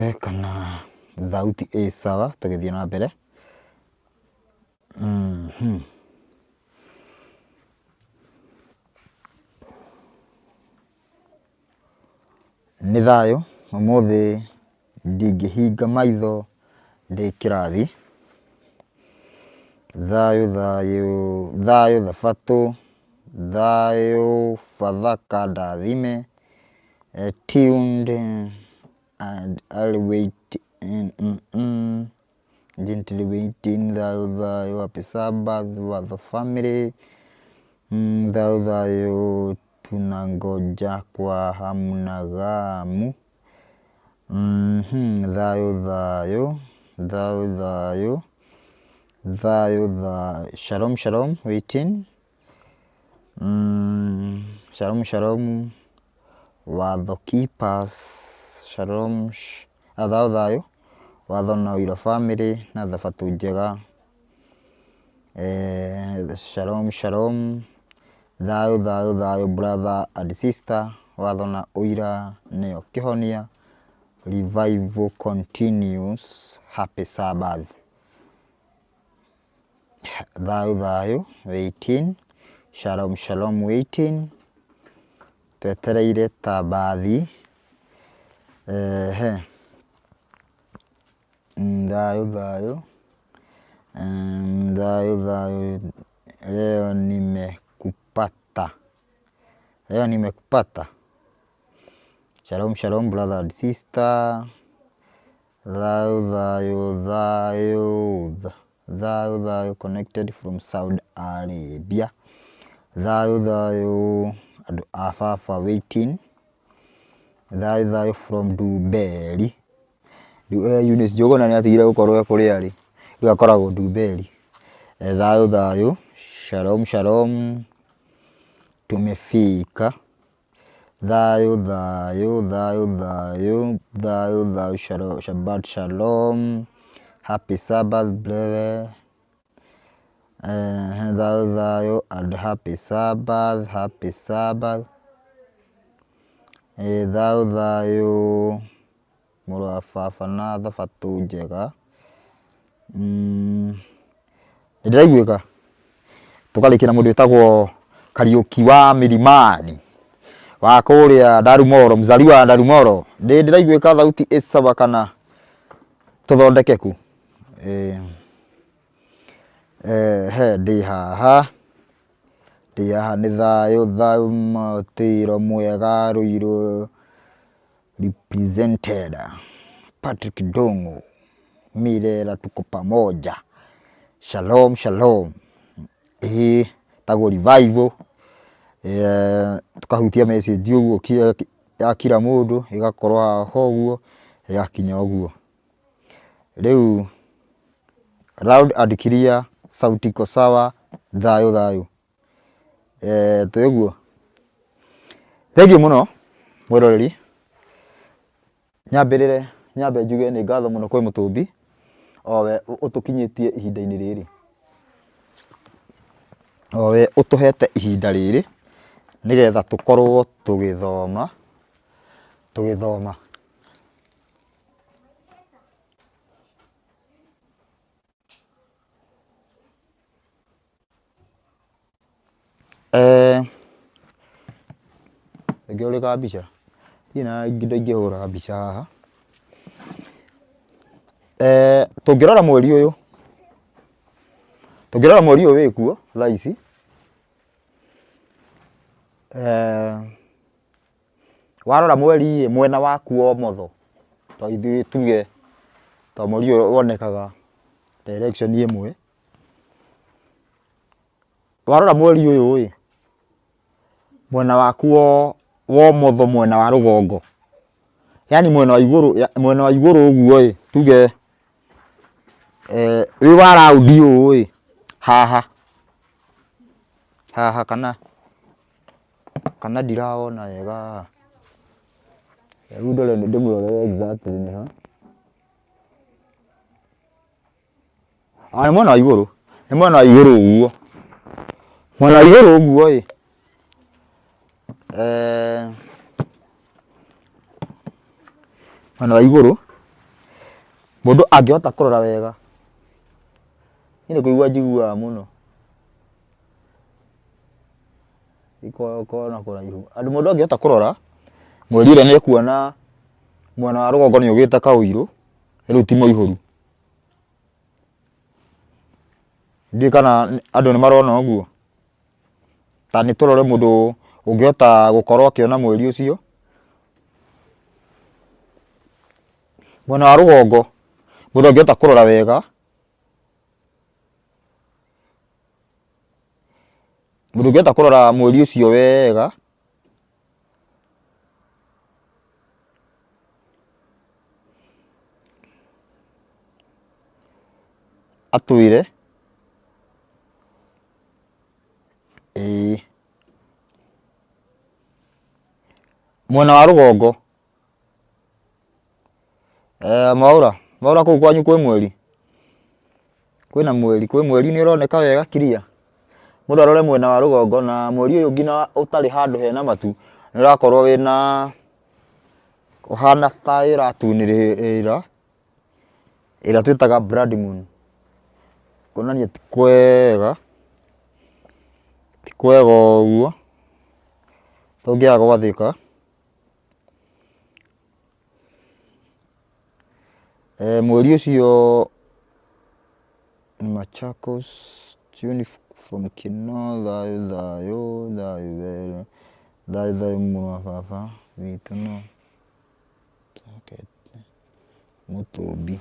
kana thauti sawa tugithie na mbere. Nĩ thayũ ũmũthĩ ndingĩhinga maitho ndĩ kĩrathi. Thayũ thayũ thayũ thabatũ, thayũ bathaka ndathime, tuned and I'll wait gently waiting. Thayũ thayũ, happy Sabbath with the family. Thayũ thayũ tunangoja kwa hamu na ghamu. Thayũ thayũ thayũ thayũ thayũ thayũ, shalom shalom waiting. Shalom shalom watho keepers, shalom thayũ thayũ watho na ũira family na thabatũ njega. Shalom shalom thayũ thayũ thayũ brother and sister, watho na ũira nĩyo kĩhonia. Revival continues, happy Sabbath. Thayũ thayũ waiting, shalom shalom waiting. Twetereire ta bathi. Thayũ thayũ thayũ thayũ, leo nimekupata, leo nimekupata. Shalom shalom brother and sister. Thayũ thayũ thayũ thayũ thayũ connected from Saudi Arabia. Thayũ thayũ andũ a baba waiting. Thayũ thayũ from Dubai. Eunice Njũgũna nĩ atigire gũkorwo kũrĩa rĩ, rĩu akoragwo Dubai. Thayũ thayũ, shalom shalom, tumefika. Thayũ thayũ thayũ thayũ thayũ thayũ, shalom Shabbat shalom, happy Sabbath brother. Thayũ thayũ and happy Sabbath, happy Sabbath. Thayũ thayũ mũrũ wa baba na thabatũ njega. Ndĩraiguĩka tũkarĩkia na mũndũ wĩtagwo Kariũki wa Milimani wa kũrĩa Ndarumoro, mzaliwa wa Ndarumoro. Ndĩraiguĩka thauti sawa kana tũthondekeku? Ndĩ haha nĩ thayũ thayũ, mũtĩro mwega, Ruiru represented, Patrick Ndung'u, Mirera, tuko pamoja. Shalom shalom. Tago revival. Tukahutia message ũguo ya kila mũndũ ĩgakorwo haha ũguo, ĩgakinya ũguo. Rĩu loud and clear, sauti iko sawa. Thayũ thayũ. Twĩ ũguo. Thengiũ mũno mwĩroreri. Nyambĩrĩre nyambe njuge nĩ ngatho mũno kwĩ Mũtũmbi owe ũtũkinyĩtie ihinda-inĩ rĩrĩ, owe ũtũhete ihinda rĩrĩ nĩgetha tũkorwo tũgĩthoma ngĩũrĩka mbica ina ngindo ingĩhũra mbica haha. Tũngĩrora mweri ũyũ wĩkuo thaa ici, warora mweri mwena waku wa ũmotho, to ithuĩ tuge to mweri ũyũ wonekaga direction ĩmwe. Warora mweri ũyũ mwena waku wa ũmotho, mwena wa rũgongo, yani mwena wa igũrũ ũguo tuge wĩ wa raundi ũũ haha kana ndirawona wega. Rĩu ndore ndĩmũrore exactly nĩ ha. Nĩ mwena wa igũrũ, nĩ mwena wa igũrũ ũguo, mwena wa igũrũ ũguo mwena wa igũrũ mundu angihota kurora wega ni kuigua njiguaga muno iko na kuraihu andu mundu angihota kurora mweri uria ni ekuona mwena wa rugongo ni ugite kauiru riu ti muihuru ndi kana andu ni marona uguo ta ni turore mundu ungihota gukorwo akiona mweri ucio mwena wa rugongo mundu angihota kurora wega mundu angihota kurora mweri ucio wega atwire mwena wa rugongo maura kuu kwanyu kwi mweri kwina mweri ni uroneka wega kiria mundu arore mwena wa rugongo na mweri uyu ngina utari handu hena matu ni urakorwo wina uhana ta iratunirira ira twitaga blood moon kuonania ti kwega uguo tungiaga gwathika mweri ucio ni Machakos tune from Kino thayo muno baba witu no mutumbi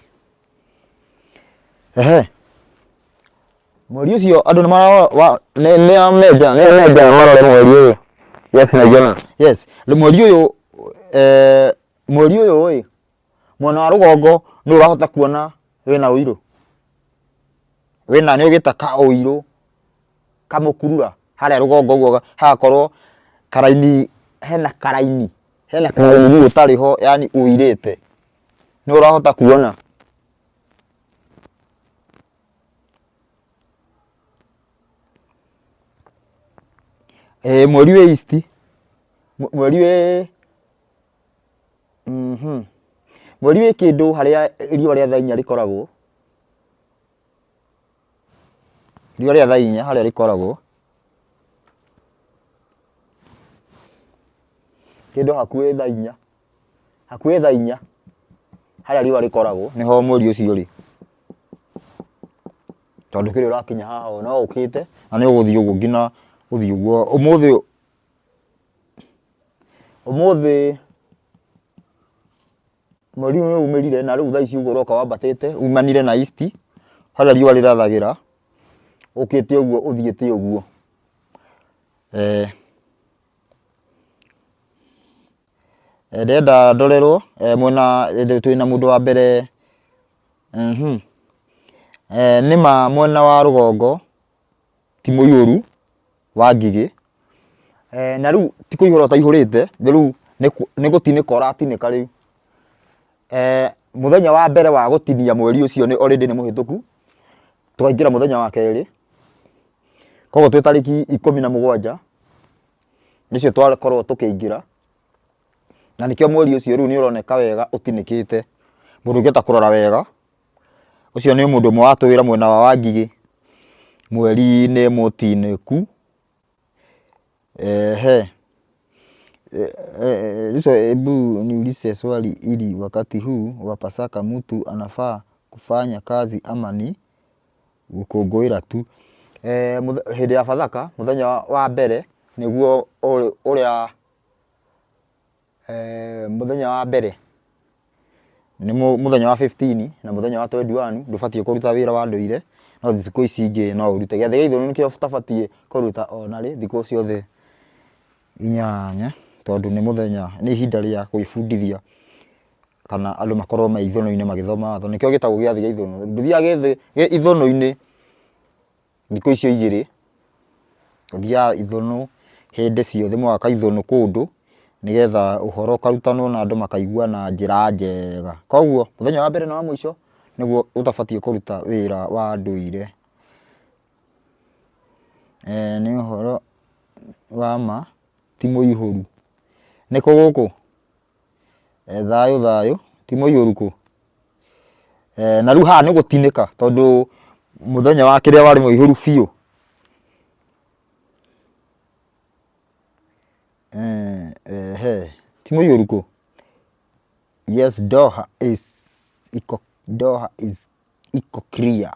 mweri ucio andu ni mara ni ameja marore mweri uyu yes na jana yes mweri uyu oi mwena wa rugongo ni urahota kuona wina uiru wina ni ugita ka uiru kamukurura haria rugongo guo hagakorwo karaini hena karaini utari ho yani uirite ni urahota kuona mweri we east mweri we kindu haria riua ria thainya rikoragwo riua ria thainya haria rikoragwo kindu hakuhi thainya haria riua rikoragwo niho mweri ucio ri tondu kiri urakinya haha no ukite na ni uguthii uguo ngina uthii uguo umuthi mweri uyu umirire na riu thaici uguo uroka wambatite umanire na east haria riua rirathagira ukite uguo uthiite uguo ndenda ndorerwo mwena twina mundu wa mbere nima mwena wa rugongo ti muiyuru wa ngigi na riu ti kuihura utaihurite riu ni gutinika uratinika riu muthenya wa mbere wa gutinia mweri ucio ni already ni muhituku tukaingira muthenya wa keri kogo twi tariki 17 nicio twakorwo tukiingira na nikio mweri ucio riu ni uroneka wega utinikite mundu ngeta kurora wega ucio ni mundu mwe watwira mwena wa Wangigi mweri ni mutiniku Liso ebu niulize swali ili wakati huu wa Pasaka mtu anafaa kufanya kazi ama ni gukungwira tu. Hĩndĩ ya Pasaka muthenya wa mbere niguo uria muthenya wa mbere ni muthenya wa 15 na muthenya wa 21 ndubatie kuruta wira wa nduire no thikũ ici ingĩ no urute gĩathĩ gĩa ithũnũ nikĩo tabatie kuruta ona rĩ thikũ ciothe inyanya tondu ni muthenya ni ihinda ria gwĩbundithia kana andũ makorwo me ithũnũ-inĩ magĩthoma watho nikĩo gĩtagwo gĩathĩ gĩa ithũnũ nduthiaga ithũnũ-inĩ thikũ icio igĩrĩ nduthiaga ithũnũ hĩndĩ ciothe mwaka ithũnũ kũndũ nigetha uhoro karutanwo na andũ makaigua na njĩra njega koguo muthenya wa mbere na wa mũico niguo utabatie kuruta wira wa nduire ni uhoro wa ma ti muihuru niko guku thayũ ti muihuru ku na rĩu haha nĩ gũtinĩka tondũ mũthenya wa kĩrĩa warĩ mũihũru biũ. Ti mũihũru kũ? Yes, Doha is clear.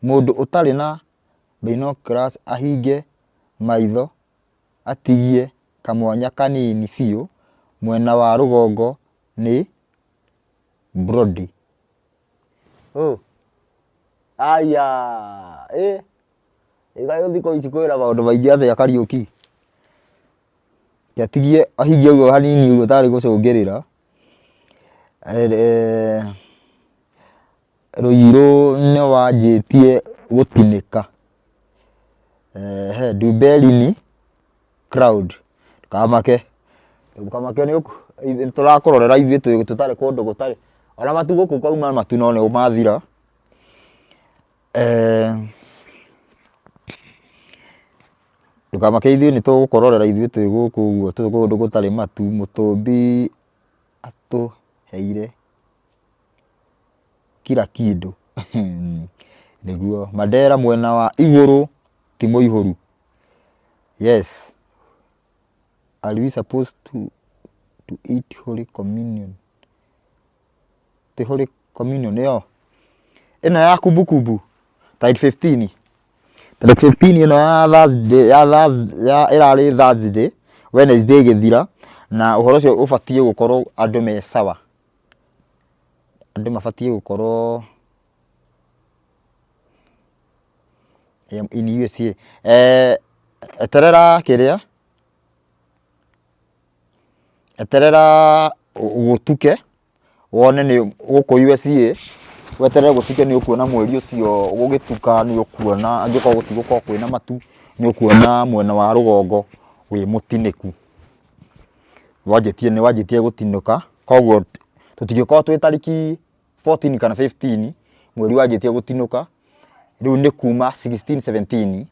Mũndũ ũtarĩ na binoculars ahinge maitho atigie kamwanya kanini biũ mwena wa rũgongo nĩ Brody. Aya igayo thiko ici kwĩra maũndũ maingĩ atĩa Kariuki. Atigie ahinge ũguo hanini ũguo tarĩ gũcũngĩrĩra. Rũirũ nĩ wanjĩtie gũtinĩka. Duberini crowd. Ndũkamake nĩ tũrakũrorera ithuĩ tũtarĩ kũndũ gũtarĩ. Ona matu gũkũ kwauma matu no nĩ mathira. Ndũkamake ithuĩ nĩ tũgũkũrorera ithuĩ twĩ gũkũ ũguo kũndũ gũtarĩ matu. Mũtũmbi atũheire kila kĩndũ. Nĩguo Mandera mwena wa igũrũ ti mũihũru. Yes. Are we supposed to eat Holy Communion? The Holy Communion yo. Ĩno ya kumbukumbu tide 15. Tide 15 ĩno ya ĩrarĩ Thursday, Wednesday gĩthira na ũhoro ũcio ũbatiĩ gũkorwo andũ me sawa. Andũ mabatiĩ gũkorwo in USA. Eterera gũtuke wone nĩ gũkũ USA, weterere gũtuke nĩ ũkuona mweri ũcio gũgĩtuka nĩ ũkuona angĩkorwo gũtigũkorwo kwĩna matu nĩ ũkuona mwena wa rũgongo wĩ mũtinĩku. Nĩ wanjĩtie gũtinũka koguo tũtingĩkorwo twĩ tarĩki 14 kana 15 mweri wanjĩtie gũtinũka. Rĩu nĩ kuma 16 17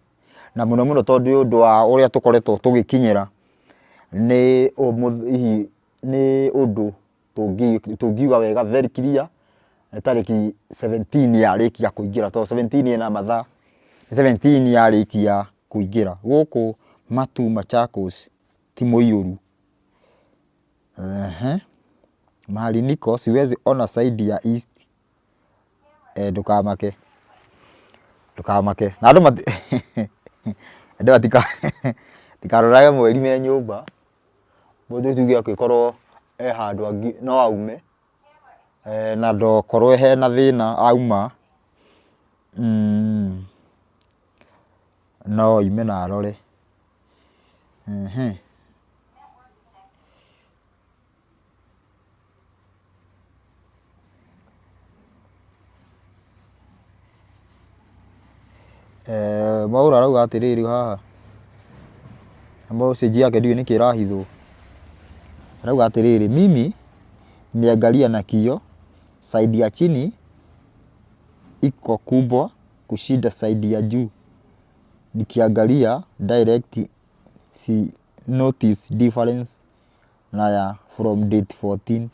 na mũno tondũ ũndũ wa ũrĩa tũkoretwo tũgĩkinyĩra nĩ ũndũ tũngiuga wega very clear tarĩki 17 yarĩkia kũingĩra tondũ 17 ĩna mathaa 17 yarĩkia kũingĩra gũkũ matu Machakos ti mũiyũru. Mahali niko siwezi ona side ya east. Ndũkamake na andũ tikarorage mweri me nyũmba. Mũndũ tuge agĩkorwo handũ angĩ no aume na ndokorwo hena thĩna auma no ime na arore. Maũra arauga atĩrĩrĩ haha message yake ndiũĩ nĩkĩ ĩrahithwo. Arauga atĩrĩrĩ, mimi nimeangalia na kio side ya chini iko kubwa kushinda side ya juu, nikiangalia direct si notice difference na ya from date 14.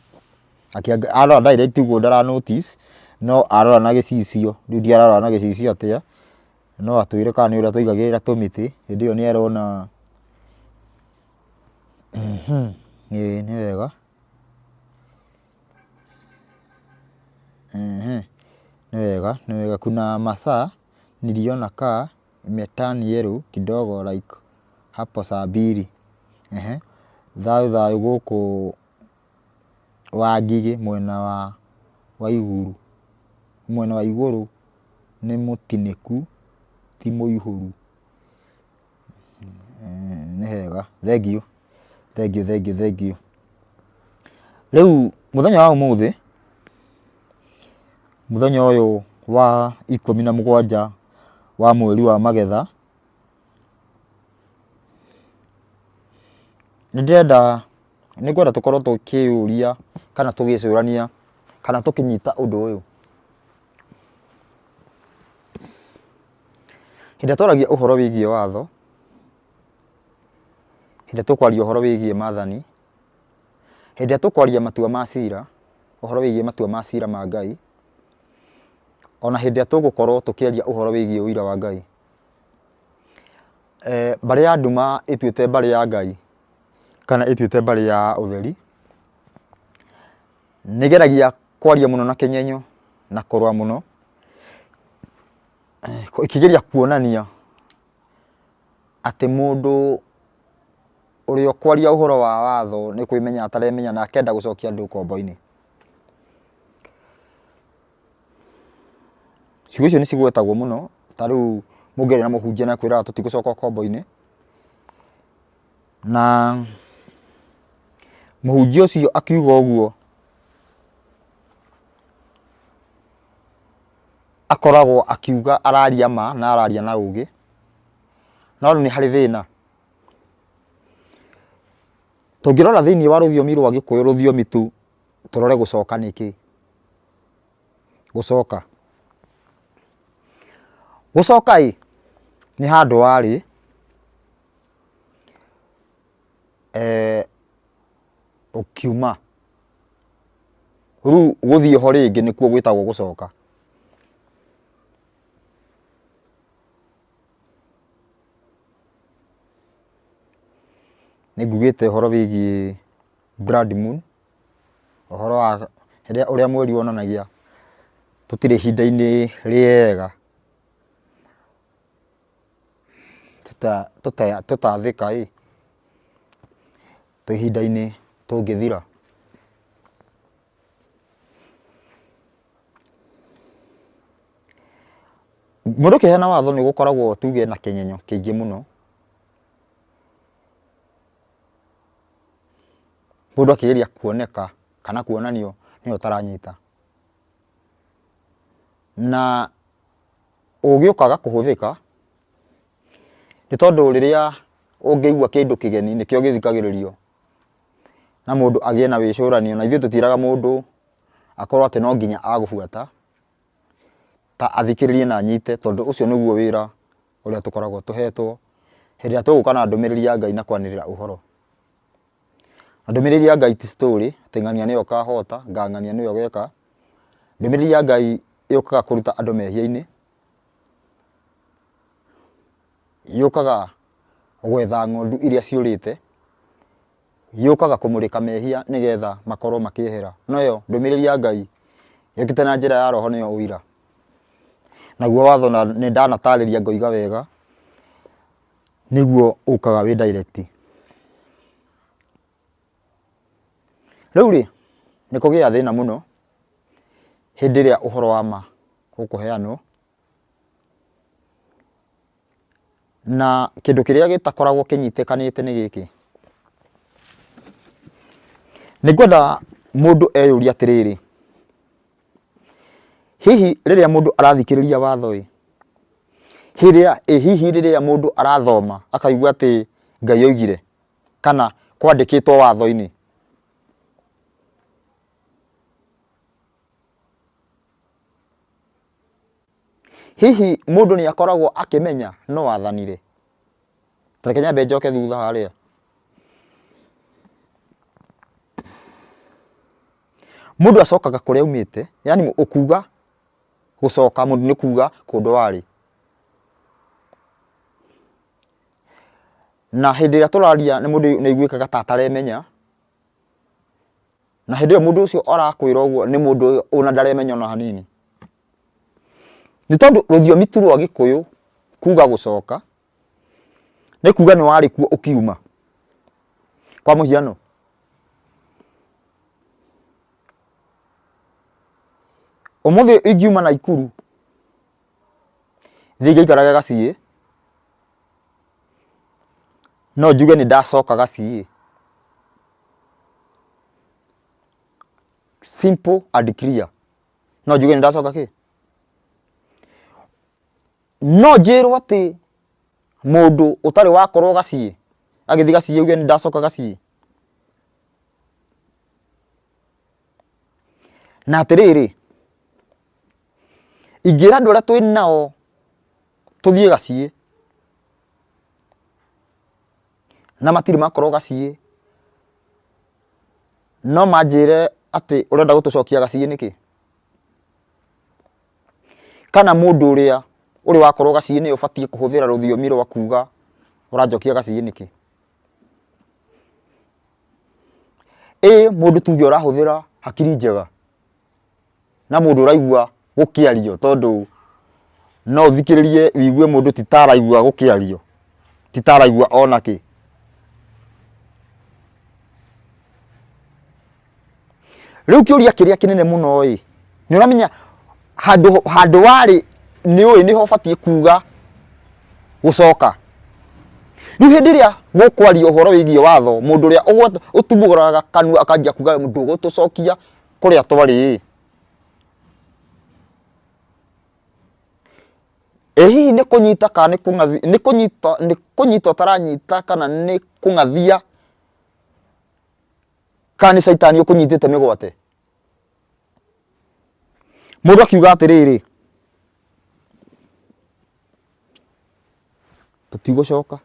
Arora direct uguo ndara notice no arora na gĩcicio. Rĩu ndiarora na gĩcicio atĩa no atwĩre kana nĩ ũrĩa tũigagĩrĩra tũmĩtĩ hĩndĩ ĩyo nĩ arona. Nĩ wega. Ni wega. Kuna masaa niliona kaa imeturn yellow kidogo like hapo saa 2. Thayu gũkũ Wangigĩ mwena wa igũrũ. Mwena wa igũrũ nĩ mũtinĩku ti mũihũru. Nĩ hega. Thank you. Rĩu mũthenya wa ũmũthĩ, mũthenya ũyũ wa 17 wa mweri wa magetha, nĩngwenda tũkorwo tũkĩũria kana tũgĩcũrania kana tũkĩnyita ũndũ ũyũ. Hĩndĩ twaragia ũhoro wĩgiĩ watho, hĩndĩ tũkwaria ũhoro wĩgiĩ maathani, hĩndĩ tũkwaria matua ma cira, uhoro wigie matua ma cira ma Ngai ona hindi ya tugukorwo tukiaria uhoro wigie uira wa Ngai bari ya nduma ituite bari ya Ngai kana ituite bari ya utheri nigeragia kwaria muno na kinyenyo na kurwa muno ikigeria kuonania ati mundu urio kwaria uhoro wa watho ni kwimenya ataremenya na akenda gucokia andu kombo-ini. Ciugo icio ni cigwetagwo muno ta riu mungere na muhunjia na kwira tutigucoka kombo-ini na muhunjia ucio akiuga uguo akoragwo akiuga araria ma na araria na ugi no ni hari thina tungirora thiini wa ruthiomi rwa Gikuyu ruthiomi tu turore gucoka niki gucoka ni handu wari ukiuma ru guthie ho ringi nikuo gwitagwo gucoka nigugite horo wigie blood moon horo wa uria mweri wonanagia tutire hinda-ini riega tutathika tuhinda-ini tungithira mundu kihena watho ni gukoragwo tuge na kinyenyo kiingi muno mundu akigeria kuoneka kana kuonanio ni utaranyita na ugiukaga kuhuthika ni tondu riria ungiigua kindu kigeni nikio githikagiririo na mundu agie na wicuranio na ithuĩ tutiraga mundu akorwo ati no nginya agubuata ta athikiririe na nyite tondu ucio niguo wira uria tukoragwo tuhetwo hindi ya tuguka na ndumiriri ya Ngai na kwanirira uhoro. Ndumiriri ya Ngai ti story ati ng'ania niyo kahota ngang'ania niyo gweka. Ndumiriri ya Ngai yukaga kuruta andu mehia-ini, yukaga gwetha ng'ondu iria ciurite, yukaga kumurika mehia nigetha makorwo makihera. Noyo ndumiriri ya Ngai yukite na njira ya roho niyo uira. Naguo watho ni ndanatariria ngoiga wega niguo ukaga wi direct. Riu ri ni kugia thina muno hindi ria uhoro wa ma gukuheanwo na kindu kiria gitakoragwo kinyitikanite ni giki. Ni ngwenda mundu eyuria atiriri, hihi riria mundu arathikiriria watho hihi riria mundu arathoma akaigua ati Ngai oigire kana kwandikitwo watho-ini hihi mundu ni akoragwo akimenya no wathanire. Tareke nyambe njoke thutha haria. Mundu acokaga kuria umite, yani ukuga gucoka mundu ni kuga kundu wari. Na hindi ria turaria ni mundu ni igwikaga ta ataremenya. Na hindi mundu ucio arakwira uguo ni mundu una ndaremenya no hanini. Ni tondu ruthiomi tu rwa Gikuyu kuga gucoka ni kuga ni wari kuo ukiuma. Kwa muhiano umuthi ingiuma Naikuru thiga ikaraga Gaciĩ no njuge ni ndacoka Gaciĩ. Simple and clear. No njuge ni ndacoka ki? No njirwo ati mundu utari wakorwo Gaciĩ agithi Gaciĩ uge ni ndacoka Gaciĩ. Na atiriri ingira andu aria twi nao tuthie Gaciĩ na matiri makorwo Gaciĩ no manjire ati urenda gutucokia gaciĩ niki? Kana mundu uria uri wakorwo gaciĩ-inĩ ubatie kuhuthira ruthiomi rwa kuga uranjokia gaciĩ niki? Mundu tuge urahuthira hakiri njega na mundu uraigua gukiario, tondu no thikiririe wigue mundu titaraigua gukiario, titaraigua ona ki. Riu kiuria kiria kinene muno ni uramenya handu wari ni ho batie kuga gucoka. Riu hindi ria gukwaria uhoro wigie watho, mundu ria utumuguraga kanua akanjia kuga ndugutucokia kuria twari. Hihi ni kunyita kana ni kungathia, ni kunyita utaranyita kana ni kungathia kana ni shaitani ukunyitite migwate? Mundu akiuga atiriri, tutigucoka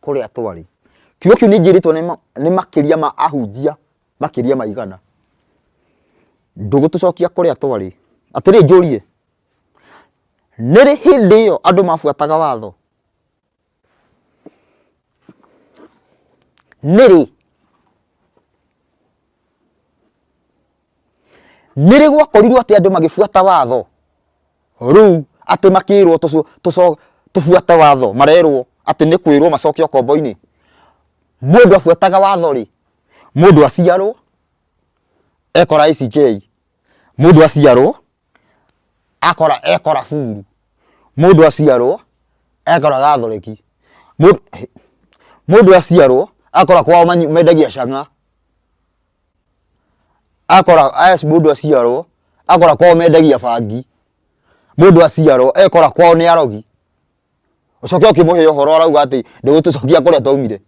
kuria twari. Kiugo kiu ni njiritwo ni makiria ma ahunjia, makiria ma igana. Ndugutucokia kuria twari. Atiri njurie, niri hindi iyo andu mafuataga watho? Niri gwakorirwo ati andu magifuata watho riu ati makirwo tufuate watho, marerwo ati ni kwirwo macoke ukombo-ini? Mundu afuataga watho ri, mundu aciarwo ekora ICK, mundu aciarwo ekora furu, mundu aciarwo ekora gathoreki, mundu aciarwo akora kwao mendagia canga, mundu aciarwo akora kwao mendagia bangi, mundu aciarwo ekora kwao ni arogi. Ucoke ukimuhe uhoro arauga ati ndugutucokia kuria twaumire.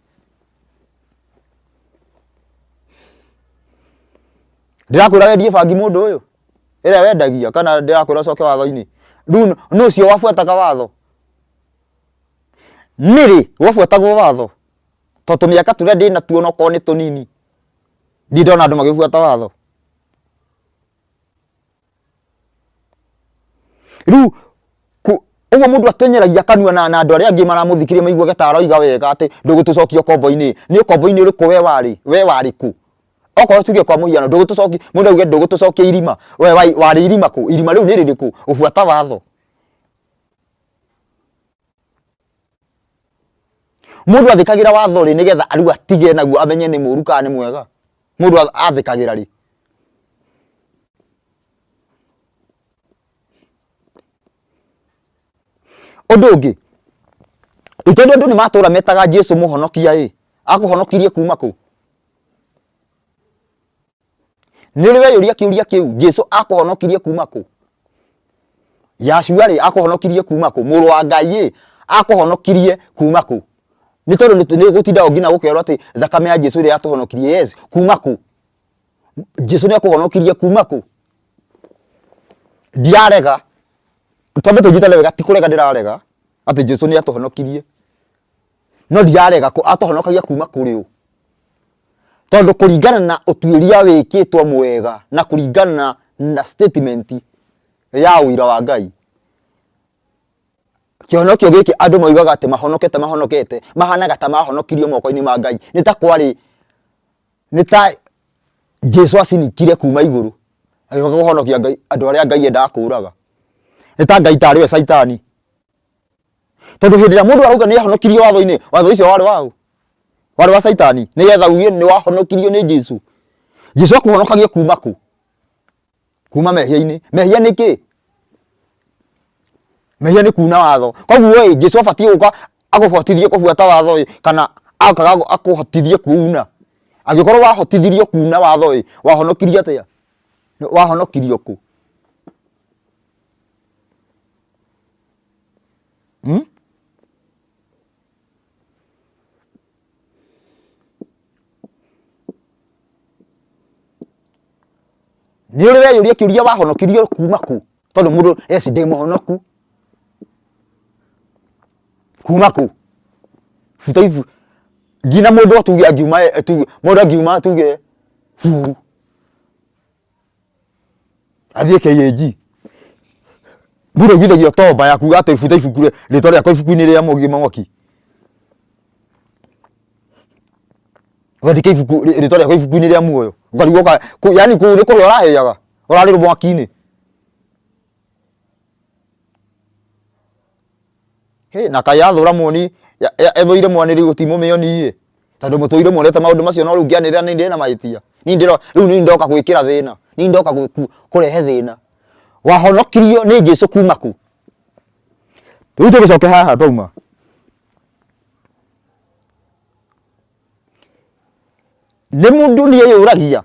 Ndirakwira wendie bangi mundu uyu ira wendagia, kana ndirakwira ucoke watho-ini? Riu no cio wafuataga watho? Niri wafuatagwo watho? Tondu miaka turia ndina tuo nokorwo ni tunini ndindona andu magifuata watho. Riu uguo mundu atenyeragia kanua na andu aria angi maramuthikiria maiguage ta aroiga wega ati ndugutucokia ukombo-ini. Ni ukombo-ini uriku we wari ku? Okorwo tuge kwa muhiano ndugutucokia, mundu auge ndugutucokia irima, we wari irima ku? Irima riu ni ririku? Ufuata watho? Mundu athikagira watho ri nigetha riu atige naguo amenye ni muru kana ni mwega? Mundu athikagira ri? Undu ungi, itondo andu ni matura metaga Jesu muhonokia akuhonokirie kuma ku? Niri weyuria kiuria kiu, Jesu akuhonokirie kuma ku? Yashua ri akuhonokirie kuma ku? Muru wa Ngai akuhonokirie kuma ku? Ni tondu ni gutinda ngina gukerwo ati thakame ya Jesu ri atuhonokirie. Yes, kuma ku? Jesu ni akuhonokirie kuma ku? Ndiarega. Twambe tujitale wega, ti kurega ndirarega ati Jesu ni atuhonokirie, no ndiarega ku atuhonokagia kuma kuri u? Tondu kuringana na utuiria wikitwo mwega na kuringana na statement ya uira wa Ngai, kionokio giki andu moigaga ati mahonokete mahanaga ta mahonokirio moko-ini ma Ngai. Ni ta Jesu asinikire kuma iguru agiuka guhonokia Ngai, andu aria Ngai endaga kuraga. Ni ta Ngai tari we shaitani. Tondu hindi ria mundu arauga ni ahonokirio watho-ini, watho ucio wari wau? Wari wa shaitani? Nigetha uge ni wahonokirio ni Jesu. Jesu akuhonokagia kuma ku? Kuma mehia-ini. Mehia ni ki? Mehia ni kuna watho. Koguo Jesu abatie guka aguhotithie kufuata watho kana akaga akuhotithie kuuna? Angikorwo wahotithirio kuuna watho wahonokirio atia? Wahonokirio ku? Ni uri weyuria kiuria wahonokirio kuma ku? Tondu mundu ndi muhonoku. Kuma ku? Futaifu ngina mundu atuge angiuma mundu angiuma atuge furu Athiĩ KAG. Mbura igithagio tomba ya kuga atĩ ibuta ibuku rĩtwa rĩakwa ibuku-inĩ rĩa Mũgi Mang'oki. Wandĩke ibuku rĩtwa rĩakwa ibuku-inĩ rĩa muoyo. Ũkarigwo yani kũu nĩ kũhĩa ũrahĩaga. Ũrarĩ mwaki-inĩ. Na kaĩ yathũra muoni ethũire mwanĩrĩ gũtimũmĩoni. Tondũ mũtũire muonete maũndũ macio no rĩu ngĩanĩrĩra nĩ ndĩ na mahĩtia. Rĩu nĩ ndoka gwĩkĩra thĩna. Nĩ ndoka kũrehe thĩna. Wahonokirio nĩ Jesũ kuma ku. Rĩu tũgĩcoke haha twauma. Nĩ mũndũ nĩeyũragia.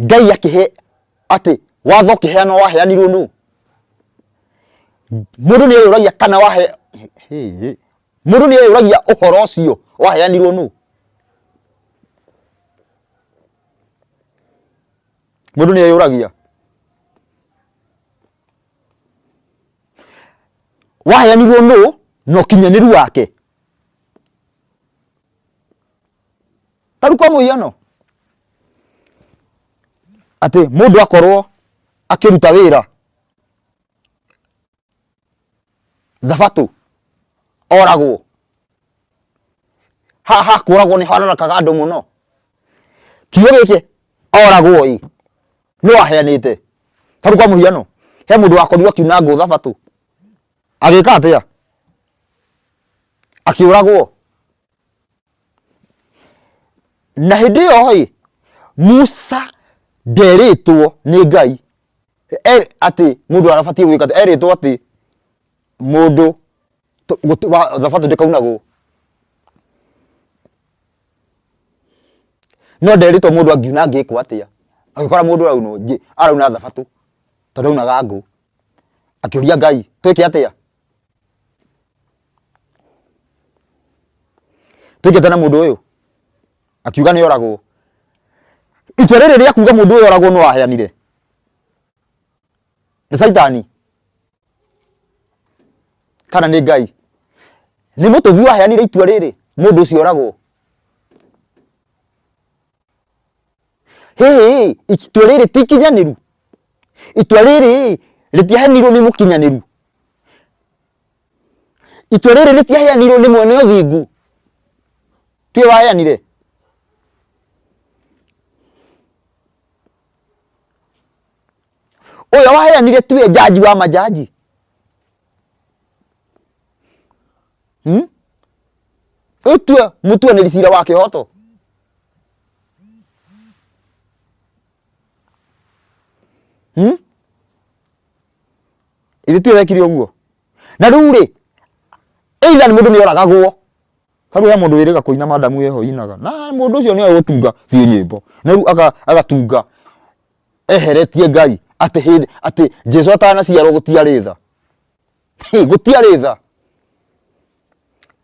Ngai akĩhe atĩ watho kĩheano waheanirwo nũ. Mũndũ nĩeyũragia kana wahe mũndũ nĩeyũragia ũhoro ũcio waheanirwo nũ. Mũndũ nĩeyũragia. Waheanirwo nũ na ũkinyanĩru wake. Tarĩu kwa mũhiano atĩ mũndũ akorwo akĩruta wĩra Thabatũ oragwo. Haha kũragwo nĩ hararakaga andũ mũno. Kiugo gĩkĩ oragwo ĩ nĩ waheanĩte. Tarĩu kwa mũhiano he mũndũ wakorirwo akiuna ngũ Thabatũ. Agĩka atĩa? Akĩũragwo. Na hĩndĩ ĩyo ĩ Musa nderĩtwo nĩ Ngai atĩ mũndũ arabatiĩ gwĩka atĩ. Erĩtwo atĩ mũndũ Thabatũ ndĩkaunagwo. No nderĩtwo mũndũ angiuna angĩkwo atĩa. Agĩkora mũndũ arauna Thabatũ tondũ aunaga ngũ. Akĩũria Ngai twĩke atĩa? Twĩkĩte na mũndũ ũyũ. Akiuga nĩ oragwo. Itua rĩrĩ rĩa kuga mũndũ ũyũ oragwo no waheanire. Nĩ Saitani kana nĩ Ngai? Nĩ mũtũbi waheanire itua rĩrĩ mũndũ ũcio oragwo. Itua rĩrĩ ti kinyanĩru. Itua rĩrĩ rĩtiaheanirwo nĩ mũkinyanĩru. Itua rĩrĩ rĩtiaheanirwo nĩ mwene ũthingu. Tiwe waheanire. Ũyũ waheanire tiwe jaji wa majaji. Ũtue mũtuanĩri cira wa kĩhoto. Ithe tiwe wekire ũguo. Na rĩu rĩ either nĩ mũndũ nĩ oragagwo. Tarĩu ya mũndũ wĩrĩga kũina madamu yeho inaga. Na mũndũ ũcio nĩ agũtunga biũ nyĩmbo. Na rĩu agatunga eheretie Ngai atĩ Jesũ atanaciarwo gũtiarĩ tha. Gũtiarĩ tha.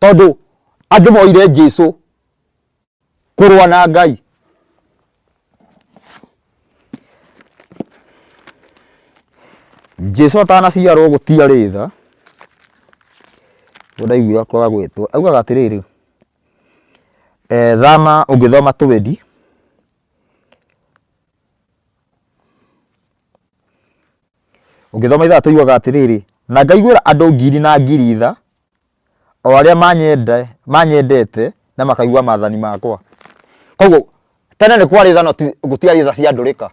Tondũ andũ moire Jesũ kũrũa na Ngai. Jesũ atanaciarwo gũtiarĩ tha. Ũndaigua kwaga gwĩtwo. Augaga atĩrĩrĩ. Thama ũngĩthoma Tũwendi. Ũngĩthoma ithatũ yugaga atĩrĩrĩ. Na ngaiguĩra andũ ngiri na ngiri tha. O arĩa manyendete na makaigua maathani makwa. Koguo tene nĩ kwarĩ tha no gũtiarĩ tha cia ndũrĩka.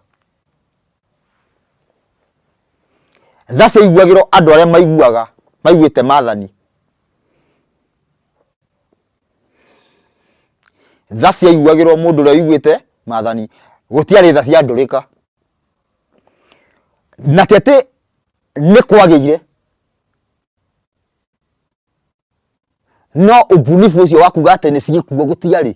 Tha ciaiguagĩrwo andũ arĩa maiguĩte maathani. Tha ciaiguagĩrwo mũndũ ũrĩa wiguĩte maathani. Gũtiarĩ tha cia ndũrĩka. Na ti atĩ nĩ kwagĩire. No ũbunifu ũcio wa kuga atĩ nĩ cigĩkuo gũtiarĩ.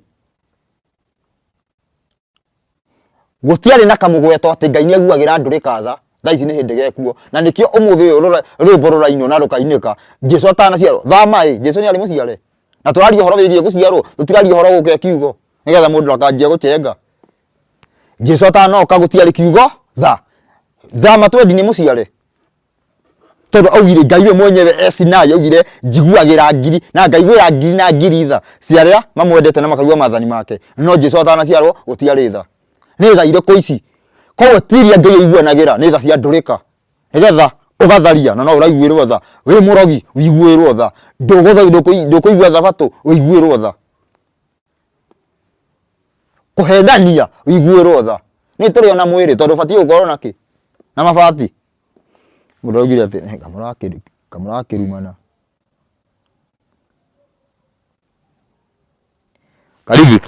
Gũtiarĩ na kamũgweto atĩ Ngai nĩaiguagĩra ndũrĩka tha. Tha ici nĩ hĩndĩ gekuo. Na nĩkĩo ũmũthĩ ũyũ rwĩmbo rũrainwo na rũkainĩka. Jesũ atanaciarwo. Thama Jesũ nĩ arĩ mũciare. Na tũraria ũhoro wĩgiĩ gũciarwo. Tũtiraria ũhoro gũkĩa kiugo. Nĩgetha mũndũ akanjia gũchenga. Jesũ atanoka gũtiarĩ kiugo tha. Thama twendi nĩ mũciare. Tondũ augire Ngai we mwenyewe Sinai augire njiguagĩra ngiri na ngaiguĩra ngiri na ngiri tha ciarĩa mamwendete na makaigua maathani make. No Jesũ atanaciarwo gũtiarĩ tha. Nĩ tha irĩkũ ici? Koguo tiria Ngai aiguanagira nĩ tha cia ndũrĩka nigetha ugatharia na no ũraiguĩrwo tha wĩ mũrogi wĩiguĩrwo tha ndũkũigua thabatũ wĩiguĩrwo tha kũhethania wĩiguĩrwo tha nĩ tũrĩ ona mwĩrĩ tondũ batie gũkorwo naki na mabati mũndũ augire atĩ kamũrakĩrumana karibu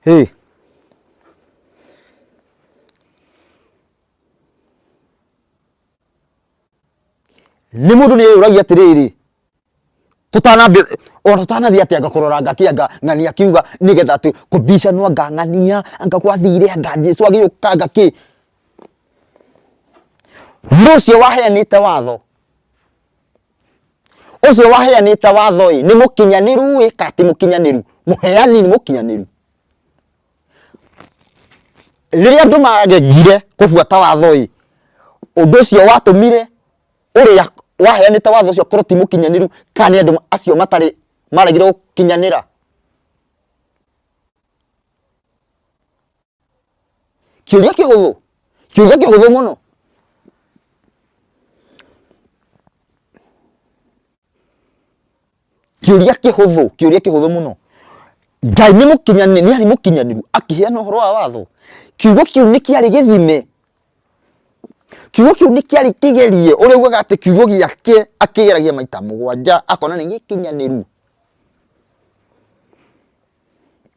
hey nĩ mũndũ nĩ ũragia atĩrĩrĩ tutanathi atĩ anga kũrora ngakĩanga ng'ania kiuga nĩgetha atĩ kũbicanwo ngang'ania anga gwathire anga Jesu agĩũka ngakĩ ũcio waheanĩte watho ũcio waheanĩte watho nĩ mũkinyanĩru kati mũkinyanĩru mũheani nĩ mũkinyanĩru rĩrĩa andũ magegire kũbuata watho ũndũ ũcio watũmire ũrĩa waheanĩte watho ũcio korwo ti mũkinyanĩru kana andũ acio matarĩ maregire gũkinyanĩra kĩũria kĩhũthũ mũno kĩũria kĩhũthũ mũno Ngai nĩ mũkinyanĩru nĩ arĩ mũkinyanĩru akĩheana ũhoro wa watho kiugo kĩu nĩ kĩarĩ gĩthime kiugo kĩu nĩ kĩarĩ kĩgerie ũrĩa ugaga atĩ kiugo gĩake akĩgeragia maita mũgwanja akona nĩ gĩkinyanĩru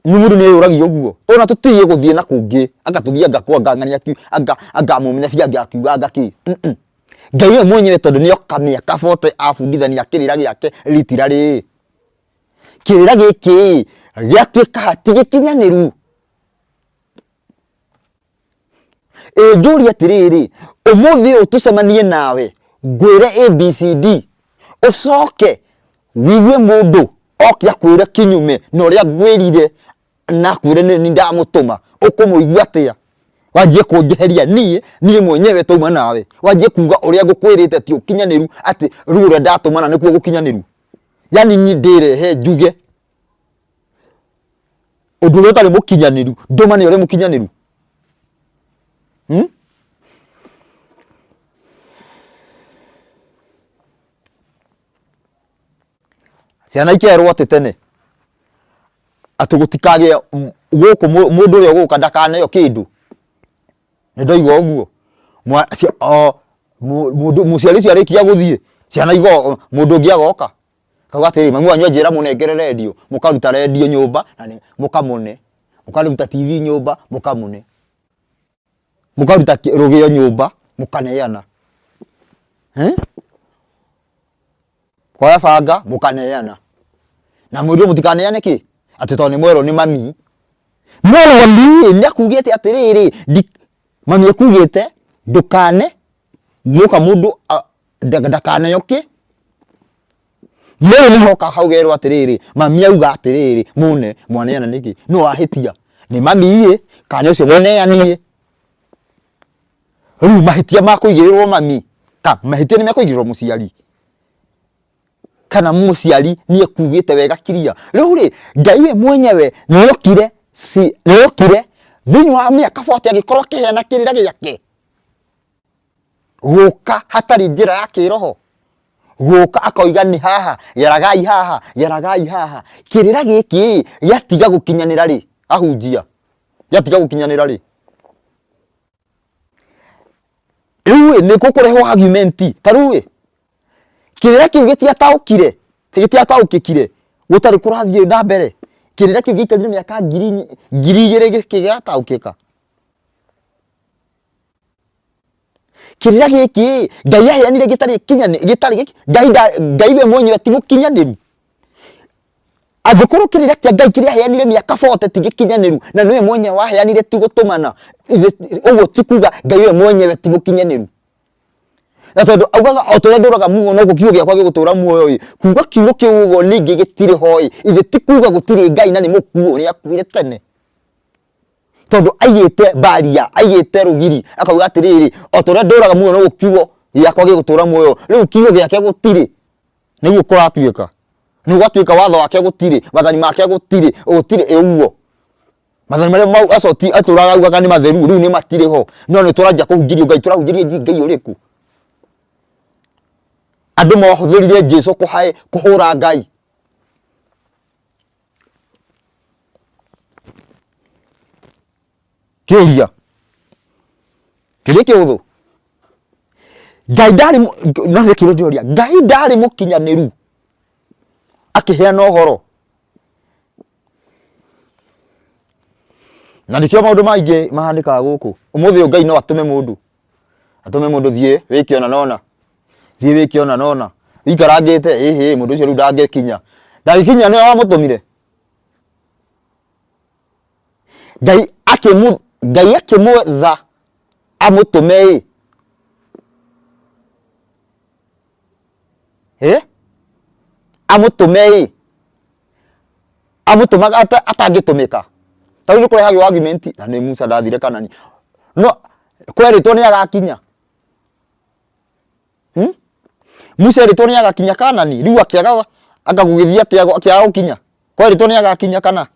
nĩ mũndũ nĩ ũragia ũguo ona tũtiye gũthiĩ na kũngĩ anga tũthiĩ anga kwa ngang'ania anga mũmene bianga akiuga anga kĩ Ngai we mwenyewe tondũ nĩ oka mĩaka 40 abundithania kĩrĩra gĩake literally kĩrĩra gĩkĩ gĩatuĩka hati gĩkinyanĩru njũria atĩrĩrĩ ũmũthĩ ũyũ tũcemanie nawe ngwĩre ABCD ũcoke wigue mũndũ oke akwĩre kinyume na ũrĩa ngwĩrire na kwĩre nĩ ndamũtũma ũkũmũigua atĩa wanjie kũnjeheria niĩ mwenyewe tauma nawe wanjie kuga ũrĩa ngũkwĩrĩte ti ũkinyanĩru atĩ rĩu ũrĩa ndatũmana nĩkuo gũkinyanĩru yani niĩ ndĩrehe njuge ũndũ ũrĩa ũtarĩ mũkinyanĩru ndũmane ũrĩa mũkinyanĩru ciana ikerwo atĩ tene atĩ gũtikagĩa gũkũ mũndũ ũrĩa ũgũka ndakaneo kĩndũ nĩ ndoigua ũguo mũciari ũcio arĩkia gũthiĩ ciana igo mũndũ ũngĩ agoka kauga atĩrĩ mami wanyu anjĩra mũnengere redio mũkaruta redio nyũmba na mũkamũne mũkaruta TV nyũmba mũkamũne mũkaruta rũgĩo nyũmba mũkaneana kwa banga mũkaneana na mũndũ mũtikaneane kĩ atĩ tondũ nĩ mwerwo nĩ mami nĩ akugĩte atĩrĩrĩ mami akugĩte ndũkane gũka mũndũ ndakaneo kĩ nĩ hoka hau gerwo atĩrĩrĩ mami auga atĩrĩrĩ mune mwaneana nĩkĩ no ahĩtia nĩ mami kana ũcio mwaneanie rĩu mahĩtia ma kũigĩrĩrwo mami mahĩtia nĩ mekũigĩrĩrwo mũciari kana mũciari nĩ ekugĩte wega kiria rĩu rĩ Ngai we mwenyewe nĩokire thĩinĩ wa mĩaka 40 agĩkorwo akĩheana kĩrĩra gĩake gũka hatarĩ njĩra ya kĩroho gũka akoiga nĩ haha geragai haha kĩrĩra gĩkĩ gĩatiga gũkinyanĩra rĩ ahunjia gĩatiga gũkinyanĩra rĩ rĩu nĩ kũkũrehwo argument tarĩu kĩrĩra kĩu gĩtiataũkĩkire gũtarĩ kũrathiĩ na mbere kĩrĩra kĩu gĩikarire mĩaka ngiri igĩrĩ gĩgĩataũkĩka kĩrĩra gĩkĩ Ngai aheanire Ngai we mwenyewe ti mũkinyanĩru angĩkorwo kĩrĩra kĩa Ngai kĩrĩa aheanire mĩaka 40 ti gĩkinyanĩru na nĩwe mwenyewe waheanire ti gũtũmana ũguo ti kuga Ngai we mwenyewe ti mũkinyanĩru na tondũ augaga o tũrĩa ndũraga muoyo no kiugo gĩakwa gĩgũtũra muoyo kuga kiugo kĩu ũguo ningĩ gĩtirĩ ho ithe ti kuga gũtirĩ Ngai na nĩ mũkuo ũrĩa akuire tene tondu aigite baria aigite rugiri akauga atiriri otoria nduraga muoyo no kiugo yakwa gigutura muoyo riu kiugo giake gutiri niguo kuratuika ni gwatuika watho wake gutiri mathani make gutiri euo mathani maria mau acoti aturaga ugaga ni matheru riu ni matire ho no ni turajia kuhunjirio Ngai turahunjirie Ngai uriku andu mohuthirie Jesu kuhura Ngai kiuria kiria kiuthu Ngai ndari no kiuria Ngai ndari mukinyaniru akiheana uhoro na ndikio maundu maingi mahandikaga guku umuthi Ngai no atume mundu thie wikiona nona thie wikiona nona ikarangite mundu ucio riu ndangekinya ndagikinya ni wamutumire Ngai akimwetha amutume amutumaga atangitumika tau ni kurehagio argument na ni Musa ndathire Kanani no kweritwo ni agakinya Musa eritwo ni agakinya Kanani riu akiaga akagugithia akiaga gukinya kweritwo ni agakinya kana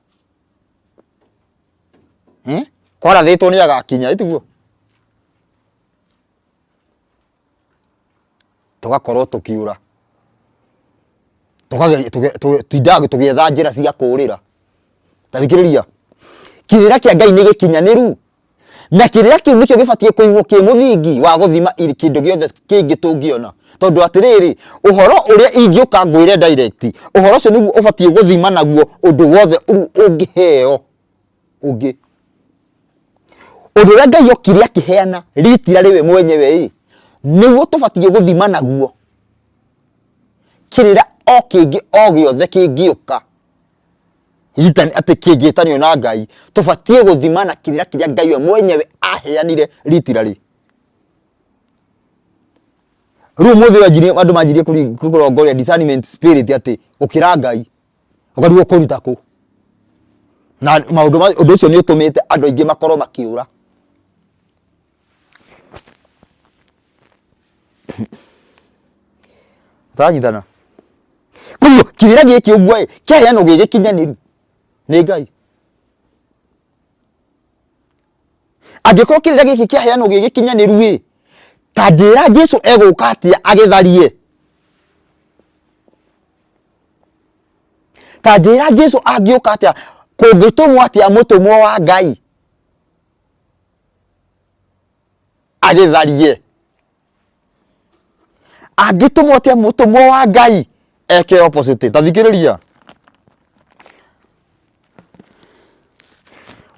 kwarathitwo ni agakinya itiguo tugakorwo tukiura tuindaga tugietha njira cia kurira tathikiriria kirira kia Ngai ni gikinyaniru na kirira kiu nikio gibatie kuigwo kimuthingi wa guthima kindu giothe kingi tungiona tondu atiriri uhoro uria ingiuka ngwire direct uhoro ucio niguo ubatie guthima naguo undu wothe ungiheo ungi undu uria Ngai okire akiheana ritira riwe mwenyewe niguo tubatie guthima naguo kirira o kingi o giothe kingiuka itani ati kingitanio na Ngai tubatie guthima na kirira kiria Ngai we mwenyewe aheanire ritira ri ru muthi wajiri andu majirie kurongoria discernment spirit ati ukira Ngai ukaruo kuruta ku na maundu undu ucio ni utumite andu aingi makorwo makiura tanyitana kurio kirira giki ugwe kiheano gigikinyaniru ni Ngai angiko kirira giki kiheano gigikinyaniru ta njira Jesu eguka atia agitharie ta njira Jesu agiuka atia kungitumwo atia mutumwo wa Ngai agitharie agitumwo atia mutumwo wa Ngai eke opposite tathikiriria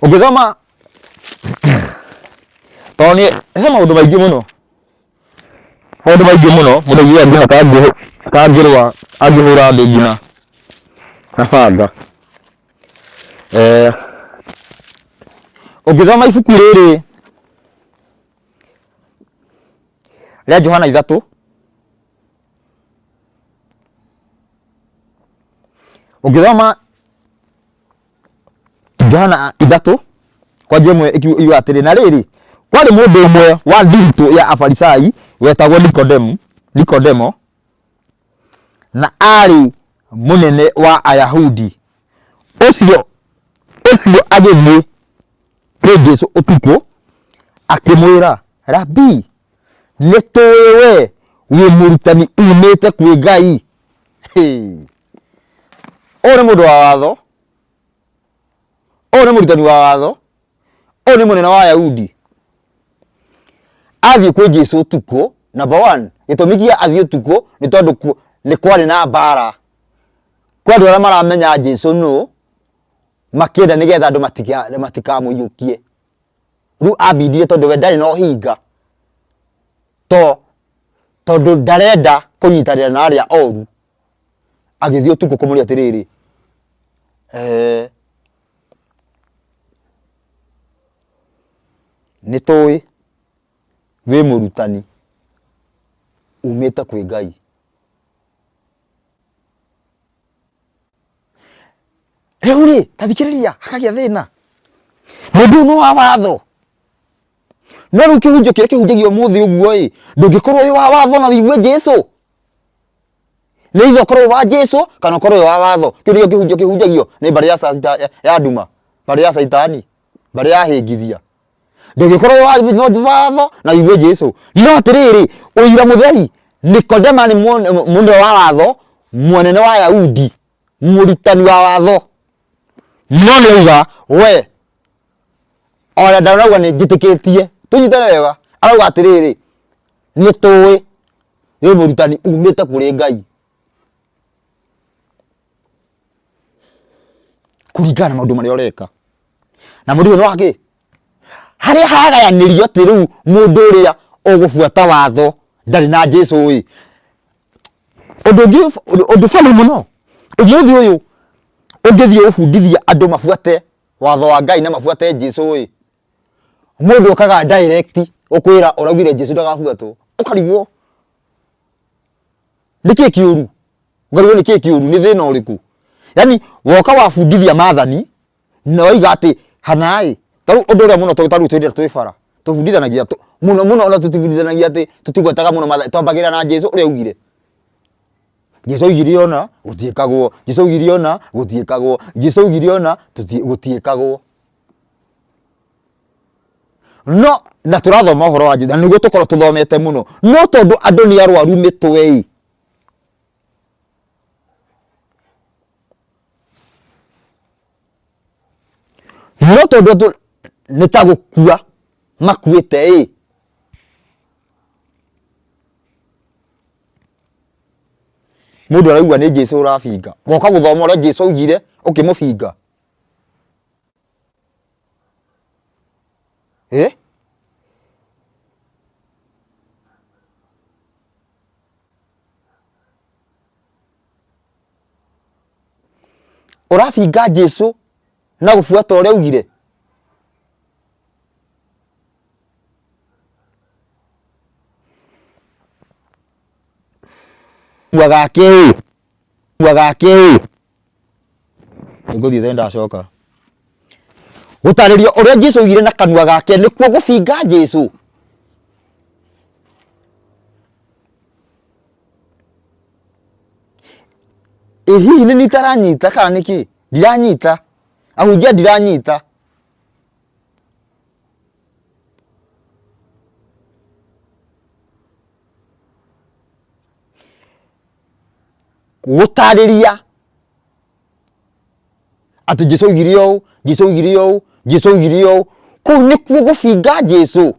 ugithoma toni sema maundu maingi muno mundu yeye ndio kangirwa agihura andu ngina na banga ugithoma ibuku riri ria Johana 3 ugithoma Johana 3 kwa jemwe ikiwa atiri na riri kwari mundu umwe wa thitu ya afarisai wetagwo Nikodemo na ari munene wa Ayahudi ucio agithie kuri Jesu utuko akimwira Rabi nituwe wi murutani umite kwi Ngai ore mundu wa watho ore murutani wa watho ore munene wa Ayahudi athie kwi Jesu utuko number 1 gitumigia athie utuko ni tondu ni kwari na bara kwa andu aria maramenya Jesu no makienda nigetha andu matikamuyukie ru abidire tondu we ndari no hinga tondu ndarenda kunyitanira na aria oru agithie utuko kumuri atiriri nitoi we murutani umite kwi Ngai riu ri tathikiriria hakagia thina mundu no wa watho no ru kihunjo kire kihunjagio muthi uguo ndungikorwo wi wa watho na wigue Jesu ni itho korwo wa Jesu kana korwo wa watho kirio kihunjo kihunjagio ni bari ya ya nduma bari ya saitani bari ya hingithia ndungikorwo wa watho na wigue Jesu no atiriri uira mutheri Nikodema ni mundu wa watho munene wa Yahudi murutani wa watho no niuga we ona ndarauga ni njitikitie tunyitane wega arauga atiriri ni tuwi we murutani umite kuri Ngai kuringana maundu maria ureka na mundu no ake haria hagayanirio ati riu mundu uria ugubuata watho ndari na Jesu undu fani muno ugiuthi uyu ungithie ufundithia andu mafuate watho wa Ngai na mafuate Jesu mundu ukaga direct ukwira uragire Jesu ndagafuatwo ukarigwo niki kiuru ukarigwo niki kiuru ni thina uriku yani woka wafundithia mathani no igati hanai taru undu uria muno taru twendera twifara tufundithanagia muno ona tutufundithanagia ati tutigwetaga muno mathani twambagira na Jesu uria ugire Jesu ugiriona gutiekagwo Jesu ugiriona gutiekagwo Jesu ugiriona gutiekagwo no na turathoma uhoro wa Jesu niguo tukoro tuthomete muno no tondu andu ni arwaru mitwe no tondu nitagukua makuite mundu araigua ni Jesu urabinga woka guthoma uria Jesu ugire ukimubinga urabinga Jesu na gufuata uria ugire wagake nguthie thenda acoka gutaririo uria Jesu ugire na kanua gake nikuo gubinga Jesu hihi ni nitaranyita kana niki ndiranyita ahunjia ndiranyita gutariria ati Jesu ugire ku nikuo gubinga Jesu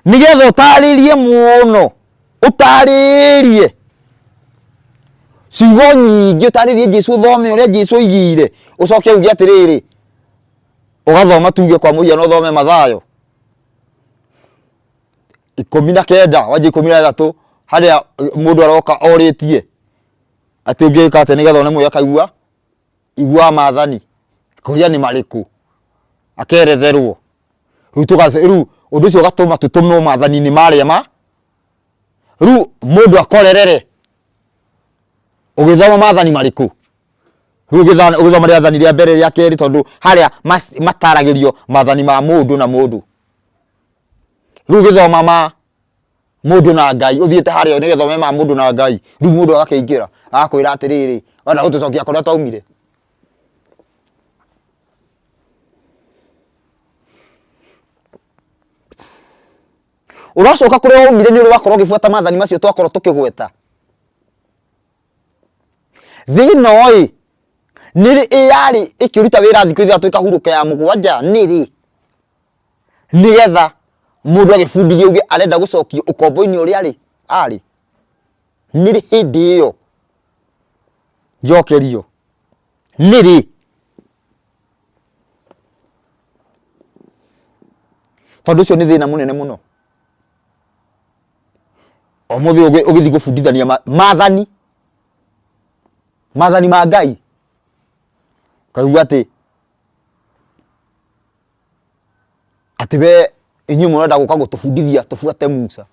nigetha utaririe muno utaririe ciugo nyingi utaririe Jesu thome uria Jesu igire ucoke ugie atiriri ugathoma tuge kwa muhiano uthome Mathayo 19 waje 13 haria mundu aroka oritie ati ungika ati nigetha one muya kaigua igua mathani kuria ni mariku akeretherwo ru undu cio gatuma tutumwo mathani ni maria ru mundu akorerere ugithoma mathani mariku ru ugithoma mathani ria mbere ria keri tondu haria mataragirio mathani ma mundu na mundu ru ugithoma mundu na Ngai uthiete haria ni githome ma mundu na Ngai ru mundu agakiingira agakwira atiriri ona utucokia koria taumire uracoka kuria umire ni urakorwo gifuata mathani macio twakorwo tukigweta thina niri yari ikiruta wira thikũ ithatũ ikahuruka ya mũgwanja niri nigetha mundu agifundithie uge arenda gucokio ukombo-ini uria ari niri hindi iyo njokerio niri tondu cio ni thina munene muno omuthi ugithi gufundithania mathani ma Ngai kaigua ati we inyu murenda guka gutufundithia tufuate Musa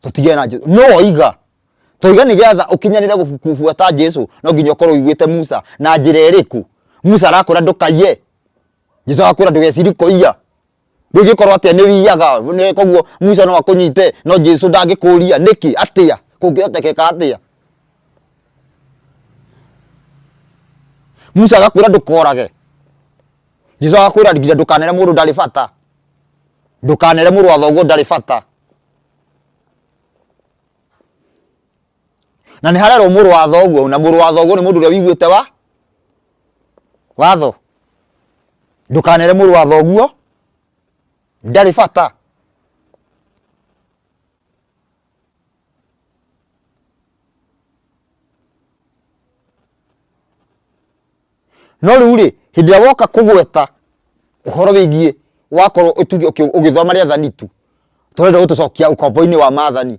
tutige na Jesu no iga toiga nigetha ukinyanire gufuata Jesu no nginya ukorwo iguite Musa na njira iriku Musa arakora ndukaye Jesu akwira ndugeciri kuiya ndugikorwo atia ni wiyaga ne koguo Musa no akunyite no Jesu ndangikuria niki atia kungiotekeka atia Musa agakwira ndukorage Jesu agakwira nginya ndukanere mundu ndari bata ndukanere muru wa thoguo ndari bata na ni harero muru wa thoguo na muru wa thoguo ni mundu uria wiguite watho ndukanere muru wa thoguo ndari bata no riuri hindi ya woka kugweta uhoro wigie wakorwo utugi ugithoma ria thanitu turenda gutucokia ukombo-ini wa mathani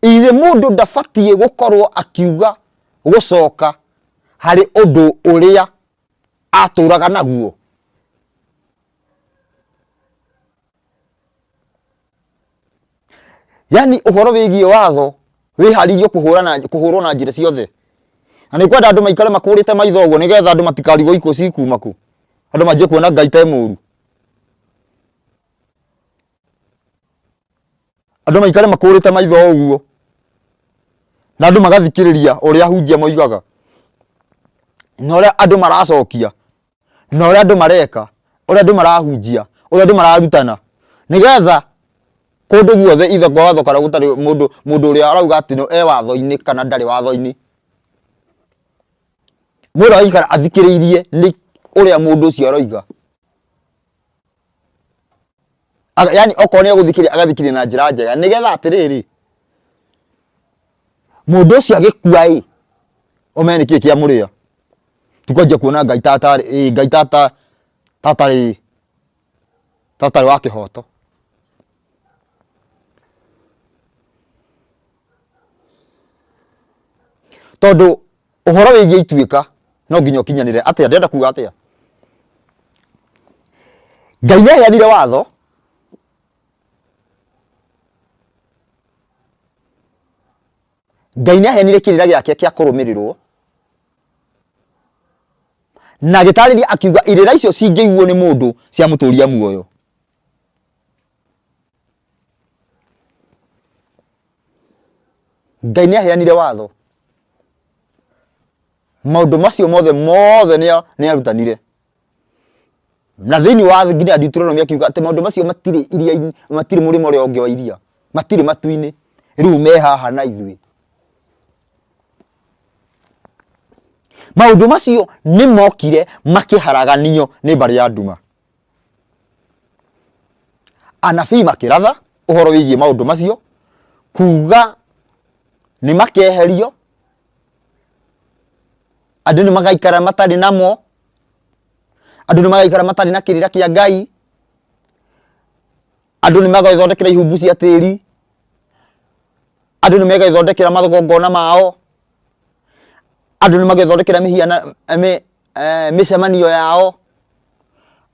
ithe mundu ndabatie gukorwo akiuga gucoka hari undu uria aturaga naguo yani uhoro wigie watho wiharirio kuhurwo na njira ciothe na ni kwenda andu maikare makurite maitho uguo nigetha andu matikarigo iko cikuma ku andu manjie kuona Ngai ta muru andu maikare makurite maitho uguo na andu magathikiriria uria hunjia moigaga na uria andu maracokia na uria andu mareka uria andu marahunjia uria andu mararutana nigetha kundu guothe ithe kwa watho kana gutari mundu uria arauga ati no watho-ini kana ndari watho-ini mundu aikara athikiririe ni uria mundu ucio aroiga yani okone aguthikiria agathikiria na njira njega nigetha atiriri mundu ucio agikua omeni kiki amuria tukonje kuona Ngai tatari Ngai tatari wa kihoto tondu uhoro wigie ituika no nginya ukinyanire atia ndenda kuga atia Ngai ni aheanire watho Ngai ni aheanire kirira giake kia kurumirirwo na gitariria akiuga irira icio cingĩiguo ni mundu cia muturia muoyo Ngai ni aheanire watho maundu macio mothe ni arutanire na thini wa nginya Deuteronomy akiuga ati maundu macio matiri murimo ria ungi wa iria matiri matu-ini riu me haha na ithui maundu macio ni mokire makiharaganio ni mbari ya nduma anabii makiratha uhoro wigie maundu macio kuga ni makeherio andu ni magaikara matari namo andu ni magaikara matari na kirira kia Ngai andu ni magaithondekera ihumbu cia tiri andu ni magaithondekera mathogongona mao andu ni magaithondekera mihiana micemanio yao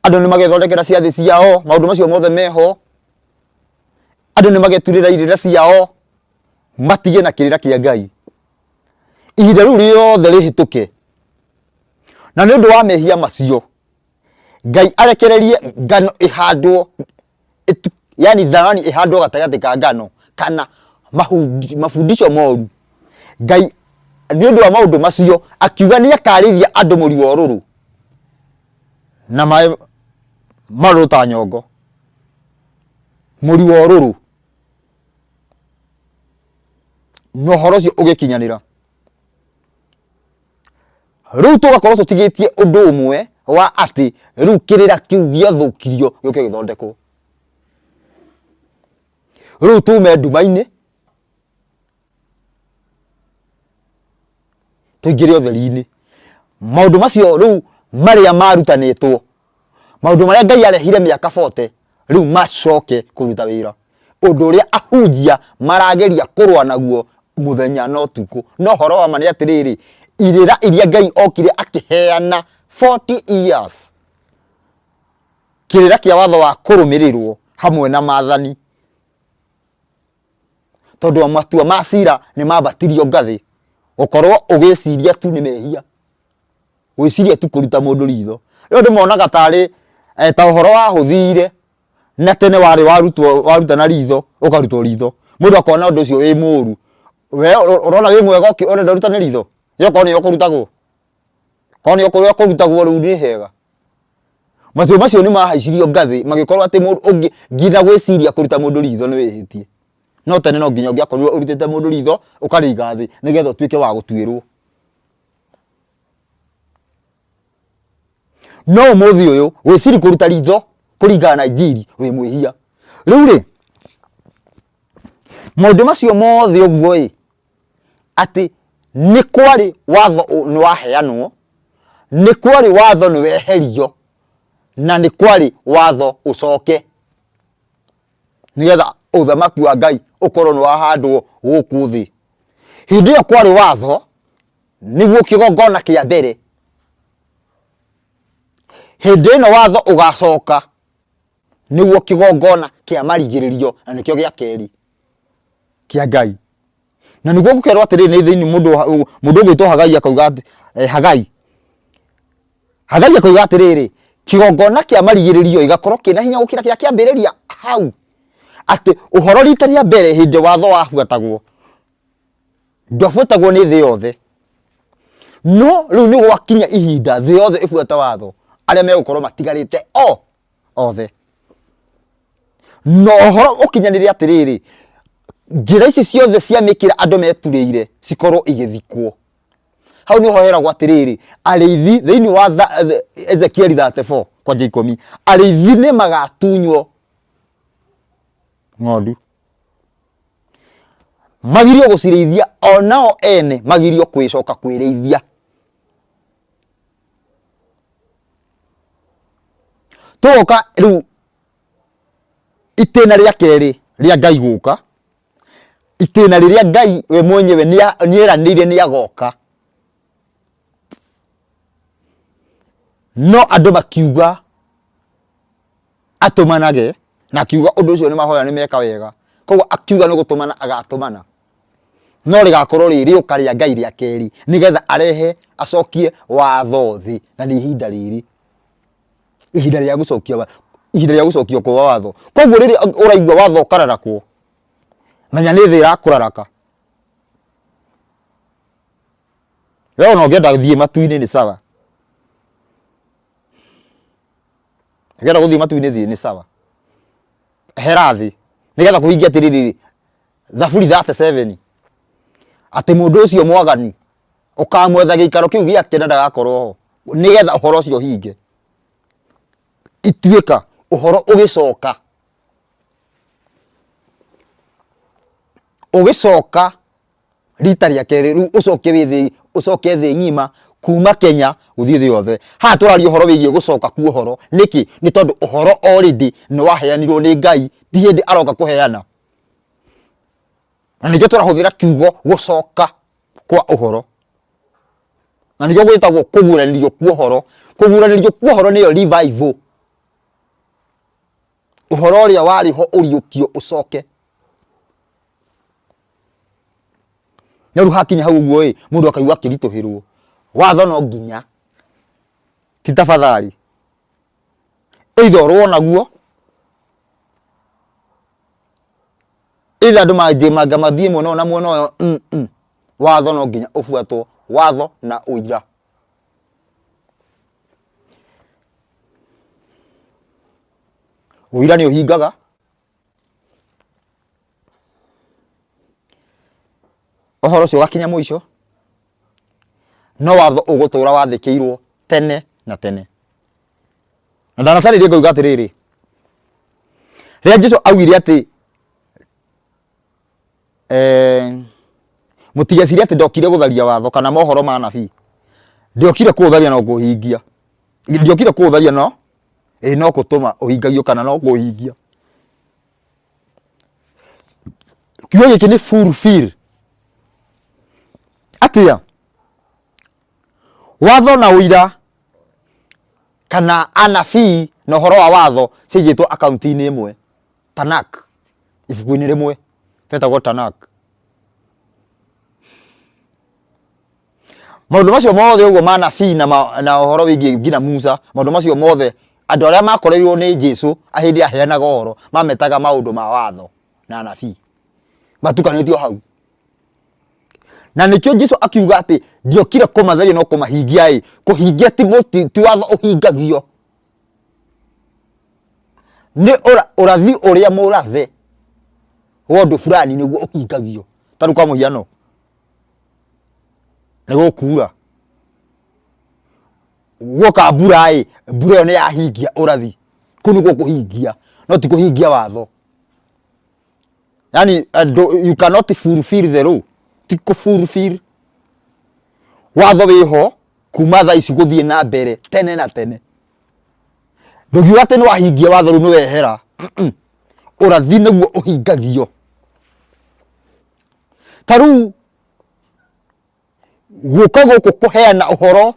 andu ni magaithondekera ciathi ciao maundu macio mothe meho andu ni mageturira irira ciao matige na kirira kia Ngai ihinda riu riothe rihituke na ni undu wa mehia macio Ngai arekererie ngano ihandwo yani tharani ihandwo gatagati ka ngano kana mafundisho moru Ngai ni undu wa maundu macio akiuga ni akarithia andu muri wa ururu na mai maruta nyongo muri wa ururu no horo cio ugikinyanira riu tugakorwo tutigitie undu umwe wa ati riu kirira kiu giathukirio gioke githondekwo riu tume nduma-ini tuingire utheri-ini maundu macio riu maria marutanitwo maundu maria Ngai arehire miaka 40 riu macoke kuruta wira undu uria ahunjia marageria kurwa naguo muthenya no tuku no horo wa mani atiriri irira iria Ngai okire akiheana 40 years kirira kia watho wa kurumirirwo hamwe na mathani tondu matua ma cira ni mabatirio ngathi ukorwo ugiciria tu ni mehia gwiciria tu kuruta mundu ritho rio ndimonaga tari ta uhoro wa huthire na tene wari waruta na ritho ukarutwo ritho mundu akona undu ucio wi muru we urona wi mwega ore ndaruta na ritho yo koni yokurutagwo koni yokurutagwo riu ni hega matu macio ni mahaicirio ngathi magikorwo ati mundu ungi ngitha gwiciria kuruta mundu ritho ni wihitie no tene no nginya ungiakorwo urutite mundu ritho ukariga thi nigetha utuike wa gutwirwo no muthi uyu gwiciri kuruta ritho kuringana na injiri wi mwihia riu ri maundu macio mothe uguo ati ni kwari watho ni waheanwo ni kwari watho ni weherio na ni kwari watho ucoke nigetha uthamaki wa Ngai ukorwo ni wahandwo guku thi hindi yo kwari watho niguo kigongona kia mbere hindi no watho ugacoka niguo kigongona kia marigiririo na nikio gia keri kia Ngai na niguo gukerwo atiri ni thiini mundu gwitwo Hagai akauga Hagai akauga atiriri kigongona kia marigiririo igakorwo kina hinya gukira kia kiambiriria hau ati uhoro rita ria mbere hindi watho wafuatagwo ndwafuatagwo ni thi yothe no riu ni gwakinya ihinda thi yothe ifuata watho aria megukorwo matigarite othe no uhoro ukinyaniria atiriri njira ici ciothe cia mikira andu meturire cikorwo igithikwo hau ni hoheragwo atiriri arithi thiini wa Ezekiel 34 kwa 10 arithi ni magatunywo ng'ondu magirio gucirithia onao ene magirio kwicoka kwirithia tuoka riu itena ria keri ria Ngai guka itena riria Ngai we mwenyewe nieranire ni agoka no andu makiuga atumanage na kiuga undu ucio ni mahoya ni meka wega koguo akiuga ni gutumana agatumana no rigakorwo riri ukaria Ngai ria keri nigetha arehe acokie watho thi na ni ihinda riri ihinda ria gucokio kwa watho koguo riri uraigwa watho kararakwo menya ni thi irakuraraka wewe no ngenda thie matuini ni sawa ngenda guthie matuini thi ni sawa herathi nigetha kuhingia atiriri Thaburi 37 ati mundu ucio mwaganu ukamwetha giikaro kiu giake na ndagakorwo ho nigetha uhoro ucio hinge ituika uhoro ugicoka rita ria keri ru ucoke thi ngima kuma Kenya uthie thi yothe ha turari uhoro wigie gucoka ku uhoro niki ni tondu uhoro already ni waheanirwo ni Ngai ti hindi aroka kuheana na nikio turahuthira kiugo gucoka kwa uhoro na nikio gwitagwo kuguranirio kwa uhoro niyo revival uhoro uria wariho uriukio ucoke nyaru hakinya hau guo mundu akaigua kirituhirwo watho no nginya ti tafadhali ithorwo naguo ila andu manga mathie muno na muno watho no nginya ufuatwo watho na uira uira ni uhingaga ohoro cio gakinya muico no watho ugutura wathikiirwo tene na tene na ndanataririe ngauga atiriri ria Jesu augire ati mutigeciria ati ndokire gutharia watho kana mohoro ma nabii ndiokire kuutharia no kuhingia ndiokire kuutharia no no gutuma uhingagio kana no kuhingia kiugo giki ni fulfill atia watho na uira kana anabii na horo wa watho cigitwo akaunti-ini imwe Tanak ibuku-ini rimwe petagwo Tanak maundu macio mothe uguo manabii na uhoro wingi ngina Musa maundu macio mothe andu aria makorerirwo ni Jesu ahindi aheanaga uhoro mametaga maundu ma watho na anabii matukanitio hau na nikio Jesu akiuga ati ndiokire kumatheria no kumahingia kuhingia ti watho uhingagio ni urathi uria murathe wondu fulani niguo uhingagio taru kwa muhiano nego kura woka mbura mbura ne yahingia urathi kunu go kuhingia no ti kuhingia watho yani you cannot fulfill the law ti fulfill watho wiho kuma tha ici guthie na mbere tene na tene ndugiuga ati ni wahingia watho no wehera urathi niguo uhingagio taru guka guku kuheana uhoro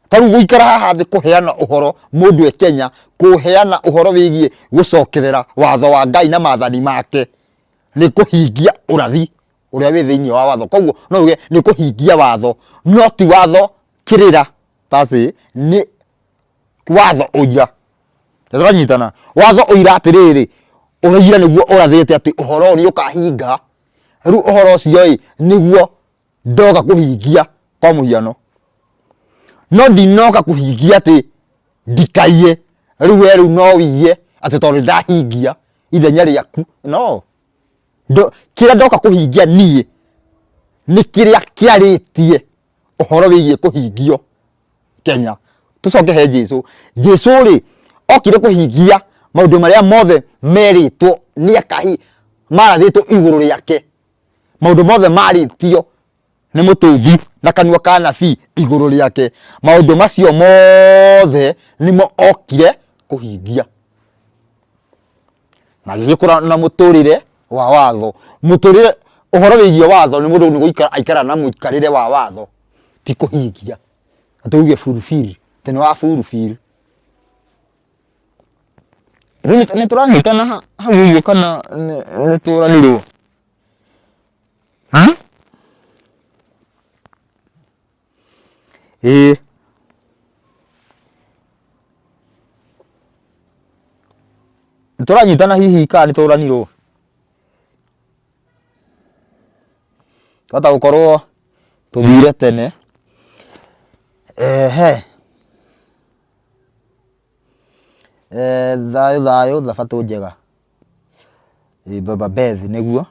taru guikara haha thi kuheana uhoro mundu e Kenya kuheana uhoro wigie gucokerera watho wa Ngai na mathani make ni kuhingia urathi uria wi thiini wa watho koguo no uge ni kuhingia watho no ti watho kirira basi ni watho uira turanyitana watho uira atiriri uraira niguo urathite ati uhoro uri ukahinga ru uhoro ucio niguo ndoga kuhingia kwa muhiano no ndinoka kuhingia ati ndikaiye ru no wiye ati tondu ndahingia ithenya riaku no kira ndoka kuhingia nie ni kiria kiaritie uhoro wigie kuhingio Kenya tucoke he Jesu ri okire kuhingia maundu maria mothe meritwo ni akahi marathitwo iguru riake maundu mothe maritio ni mutumbi na kanua ka nabii iguru riake maundu macio mothe nimo okire kuhingia na gikura na muturire wa watho muturire uhoro wigie watho ni mundu ni guikara aikara na muikarire wa watho ti kuhingia atuge fulfill tene wa fulfill ni turanyitana hau kana ni turanirwo turanyitana hihi ka ni turanirwo twata gukorwo tuthire tene thayo thabatu njega baba Beth niguo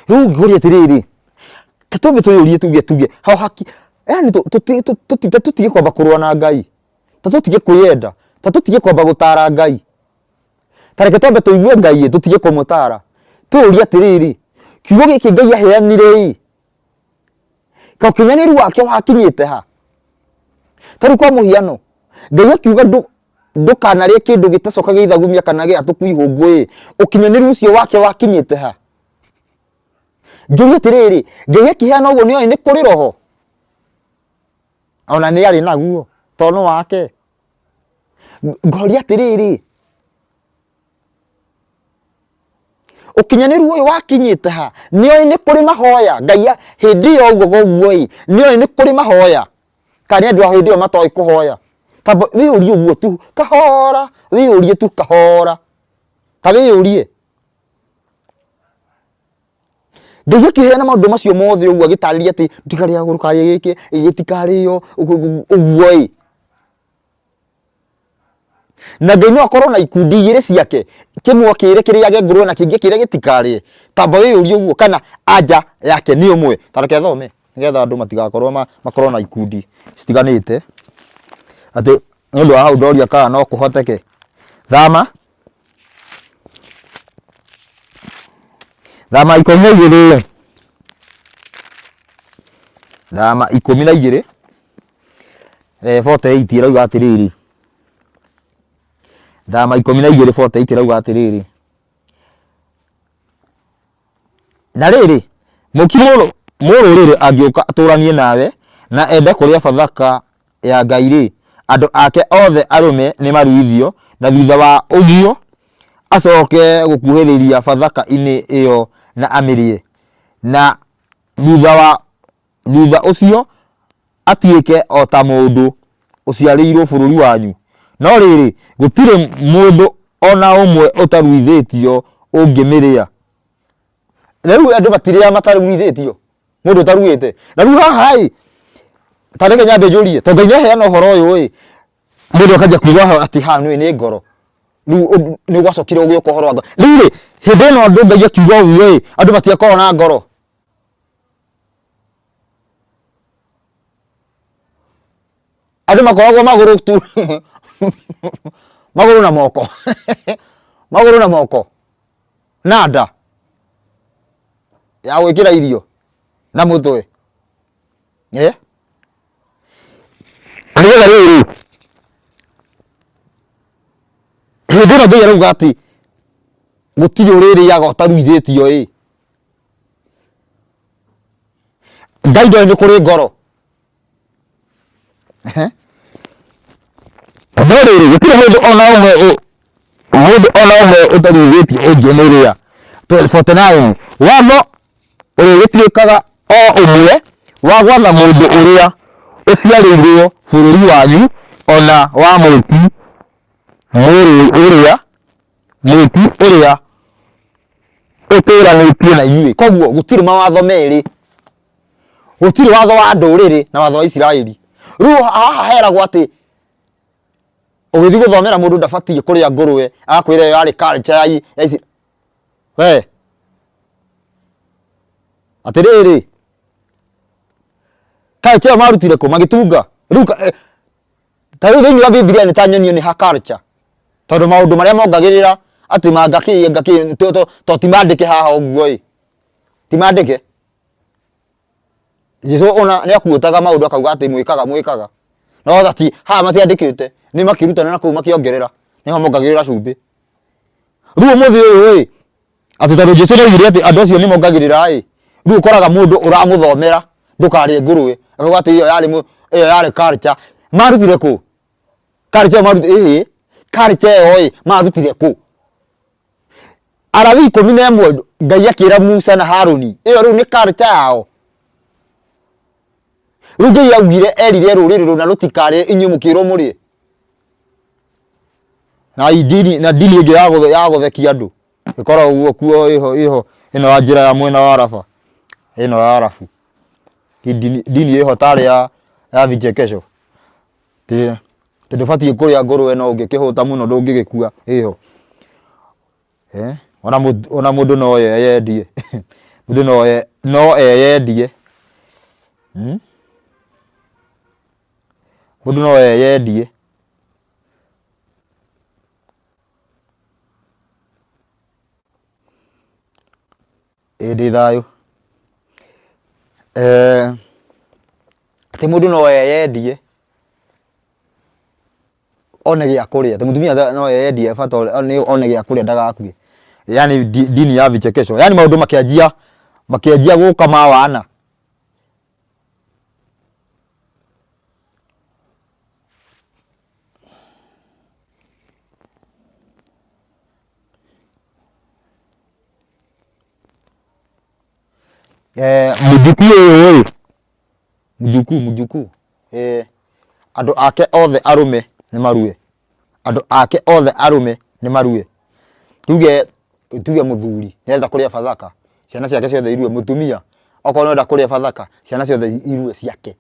ru gori tiriri katombe tuyurie tuge hao haki yani tutige kwamba kurwa na Ngai tutige kuyenda tutige kwamba gutara Ngai tareke tombe tuigue Ngai tutige kumutara tuurie tiriri kiugo giki Ngai aheanire ka kinyaniru wake wakinyite ha taru kwa muhiano Ngai akiuga ndukanarie kindu gitacoka githagumia kana gia tukuihungwe ukinyaniru ucio wake wakinyite ha njuye tiriri Ngai akiheana uguo nio ni kuri roho ona ni ari naguo tono wake ngoria tiriri ukinyaniru uyu wakinyite ha nio ni kuri mahoya Ngai hindi yo uguo nio ni kuri mahoya kani andu hindi yo matoi kuhoya tabo wi uri uguo tu kahora wi uri tu kahora tawi uri Ngai akiheana maundu macio mothe uguo agitariria ati tikari aguru kari giki igitikari yo uguo na Ngai no akorwo na ikundi igiri ciake kimwe kire kiriage ngurwe na kingi kire gitikari tabo wi uri uguo kana anja yake ni umwe tareke thome nigetha andu matigakorwo makorwo na ikundi citiganite ati ndu wa hau ndoria kana no kuhoteke thama 12 thama 12 48 irauga atiriri thama 12:48 rauga atiriri na riri mukimuru riri angioka aturanie nawe na ende kuria bathaka ya Ngai ri andu ake othe arume ni maruithio na thutha wa uguo acoke gukuhiriria bathaka ini iyo na amirie na thutha ucio atuike o ta mundu uciarirwo bururi wanyu no riri gutire mundu ona umwe utaruithitio ungimiria riu andu matiria mataruithitio mundu utaruite na riu haha tareke nyambe njurie to Ngai neheana uhoro uyu mundu akaja kuuga ati ha ni ngoro riu ni gwacokire ugioka uhoro ngo riu hindi no andu Ngai akiuga uyu andu matiakorwo na ngoro andu makoragwo maguru tu maguru na moko maguru na moko nada ya gwikira irio na mutwe riri hindira Ngai arauga ati gutiri uriri yaga utaruithitio Ngai ndori ni kuri ngoro riri gutiri mundu ona umwe utaruithitio ungimiria 49 watho urigituikaga o umwe wa gwatha mundu uria uciarirwo bururi wanyu ona wa muti uria utiranitie na inyui koguo gutiri mawatho meri gutiri watho wa nduriri na watho wa Israeli riu haha heragwo ati ugithi guthomera mundu ndabatie kuria ngurwe agakwira yo ari culture ya ici atiriri culture marutire ko magitunga riu tariu thiini wa Biblia ni tanyonio ni ha culture tondu maundu maria mongagirira ati ngaki to timandike haha uguo timandike Jesu ona ni akuotaga maundu akauga ati mwikaga no ati ha matiandikite ni makirutana na kuu makiongerera niho mongagirira cumbi riu muthi uyu ati tondu Jesu nĩoigire ati andu acio ni mongagirira riu koraga mundu uramuthomera ndukarie ngurwe akauga ati iyo yari culture marutire ku culture marutire culture marutire ku Arabi 11 Ngai akira Musa na Haruni iyo riu ni culture yao riu Ngai augire erire ruriri runa rutikare inyu mukiro murie na dini ingi ya guthekia andu ikora uguo kuo iho ino ya njira ya mwena wa Arafa ino ya Arafu dini iho tari ya vichekesho ndubati kuria ngurwe no ungikihuta muno ndungigikua iho ona mundu no yendie mundu no yendie mundu no yendie ndi thayo ati mundu no yendie one gia kuria ati mutumia no yendie bata one gia kuria ndagakue yani dini ya vichekesho yani maundu makianjia guka mawana mujuku andu ake othe arume ni marue andu ake othe arume ni marue tuge muthuri nenda kuria bathaka ciana ciake ciothe irue mutumia okorwo nenda kuria bathaka ciana ciothe irue ciake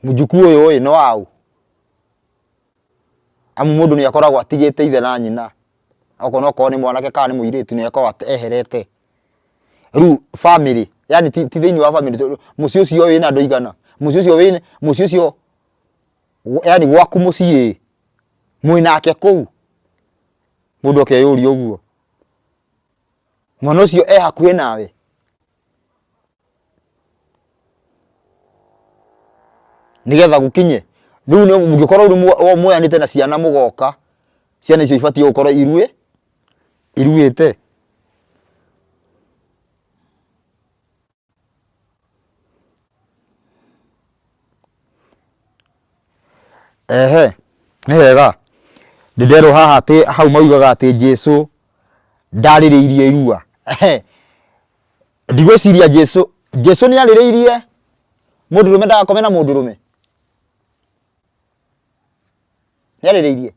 mujuku uyu no au amu mundu ni akoragwo atigite ithe na nyina okorwo ni mwanake kana ni muiritu ni akoragwo eherete riu family yani ti thiini wa family mucio cio wina andu igana mucio cio yani gwaku mucie mwinake kuu mundu akeyuria uguo mwana ucio hakuhi nawe nigetha gukinye riu ni mungikorwo mwoyanite na ciana mugoka ciana icio ibatie gukorwo iruite ni hega ndero haha ati hau maugaga ati Jesu ndaririirie irua ndigwiciria Jesu ni aririirie mundurume ndagakome na mundurume ni aririirie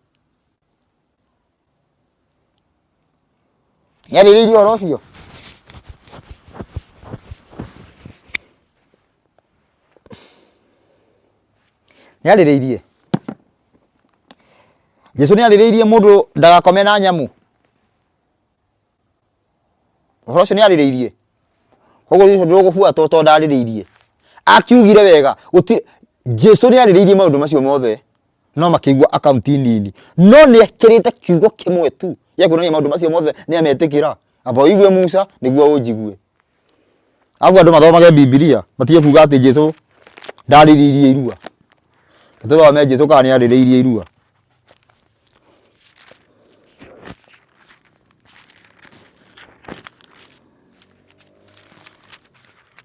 horo ucio ni aririirie Jesu ni aririirie mundu ndagakome na nyamu horo ucio ni aririirie koguo Jesu ndugubuata to ndaririirie akiugire wega Jesu ni aririirie maundu macio mothe no makigwa akaunti nini no ni ekirite kiugo kimwe tu yakuonania maundu macio mothe ni ametikira aba igwe Musa niguo unjigue afu andu mathomage Biblia matige kuga ati Jesu ndaririirie irua tuthome Jesu kana ni aririirie irua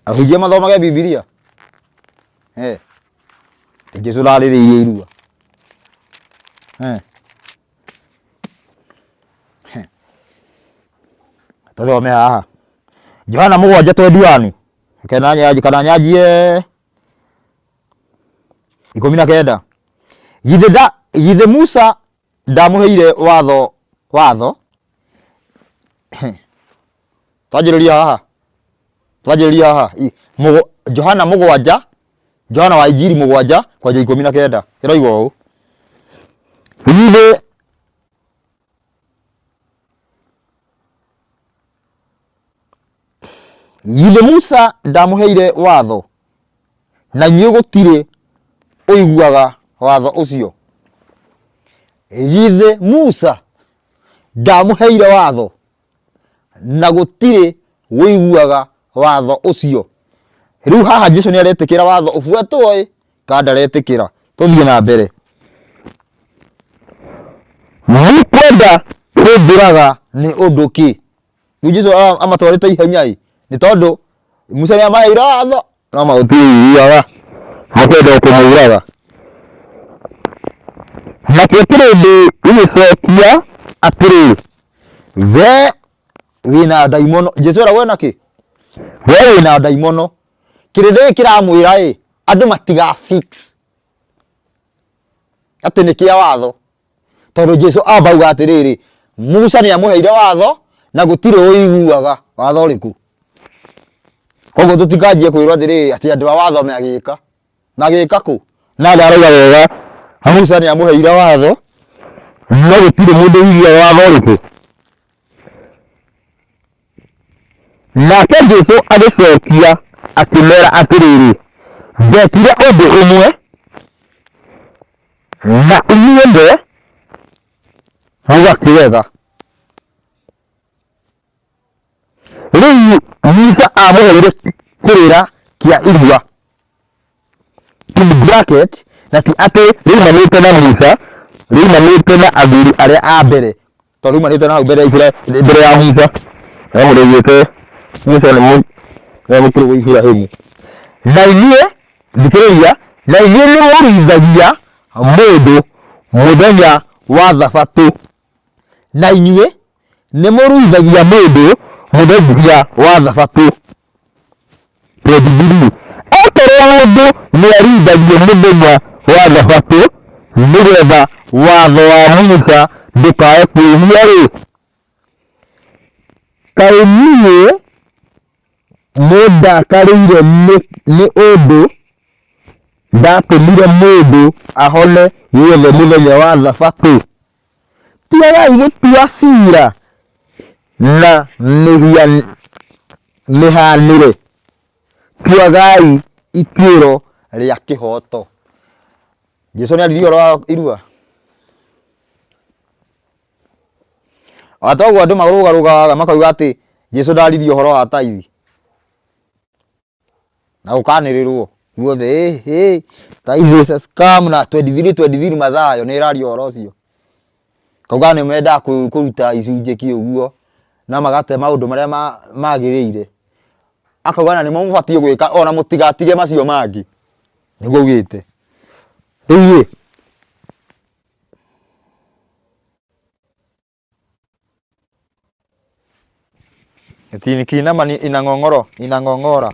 ahujia mathomage Biblia Jesu ndaririirie irua tuthome haha Johana 7:21 kana nyanjie 19 githe Musa ndamuheire watho twajiriria haha Johana 7 Johana wa Injili 7 kwanja 19 iraigwa uu githe Musa ndamuheire watho na inyuĩ gũtirĩ ũiguaga watho ũcio githe Musa ndamuheire watho na gũtirĩ ũiguaga watho ũcio riu haha Jesu ni aretikira watho ubuatwo ka ndaretikira tuthie na mbere kwenda kwendiraga ni undu ki Jesu amatwarite ihenya ni tondu Musa ni amaheire watho no mautiaga makwenda kumuraga na kwetire icokia atiri we wina daimono Jesu era wena ki we wina daimono kirinde kiramwira andu matiga fix ati ni kia watho tondu Jesu abauga atiriri Musa ni amuheire watho na gutire uiguaga watho uriku koguo tutikanjie kwirwo atiriri ati andu a watho magika ku na ndarauga wega Musa ni amuheire watho na gutire mundu uiguaga watho uriku nake Jesu agicokia akimera atiriri ndekire undu umwe na inyuĩ mugakĩwetha rĩu Musa amuheire kĩrĩra kĩa irua in bracket na ti atĩ riumanĩte na Musa riumanĩte na athuri arĩa a mbere tondũ riumanĩte na hau mbere ya Musa mũrĩgĩte Musa nĩ mũkũrũ wa Iburahĩmu na inyuĩ thikĩrĩria na inyuĩ nĩ mũruithagia mũndũ mũthenya wa Thabatũ na inyuĩ nĩ mũruithagia mũndũ mũthenya wa Thabatũ Biblia okorwo mũndũ nĩ aruithagio mũthenya wa Thabatũ nĩgetha watho wa Musa ndũkae kwĩhia kaĩ niĩ mũndakarĩire nĩ ũndũ ndatũmire mũndũ ahone guothe mũthenya wa Thabatũ tiagai gũtua cira na mĩhanĩre tuagai ituĩro rĩa kĩhoto Jesu nĩ aririe ũhoro wa irua atoguo andũ marũgarũgaga makauga atĩ Jesu ndaririe ũhoro wa taithi na ũkanĩrĩrwo guothe Taivisa scam na 23 mathayo ni radio orocio. Kauga ni menda kuruta icunje kiuguo na magate maundu maria magirire. Akauga ni mubatie gwika ona mutigatige macio mangi. Niguo ugite. Riu Etini kina mani inangongora.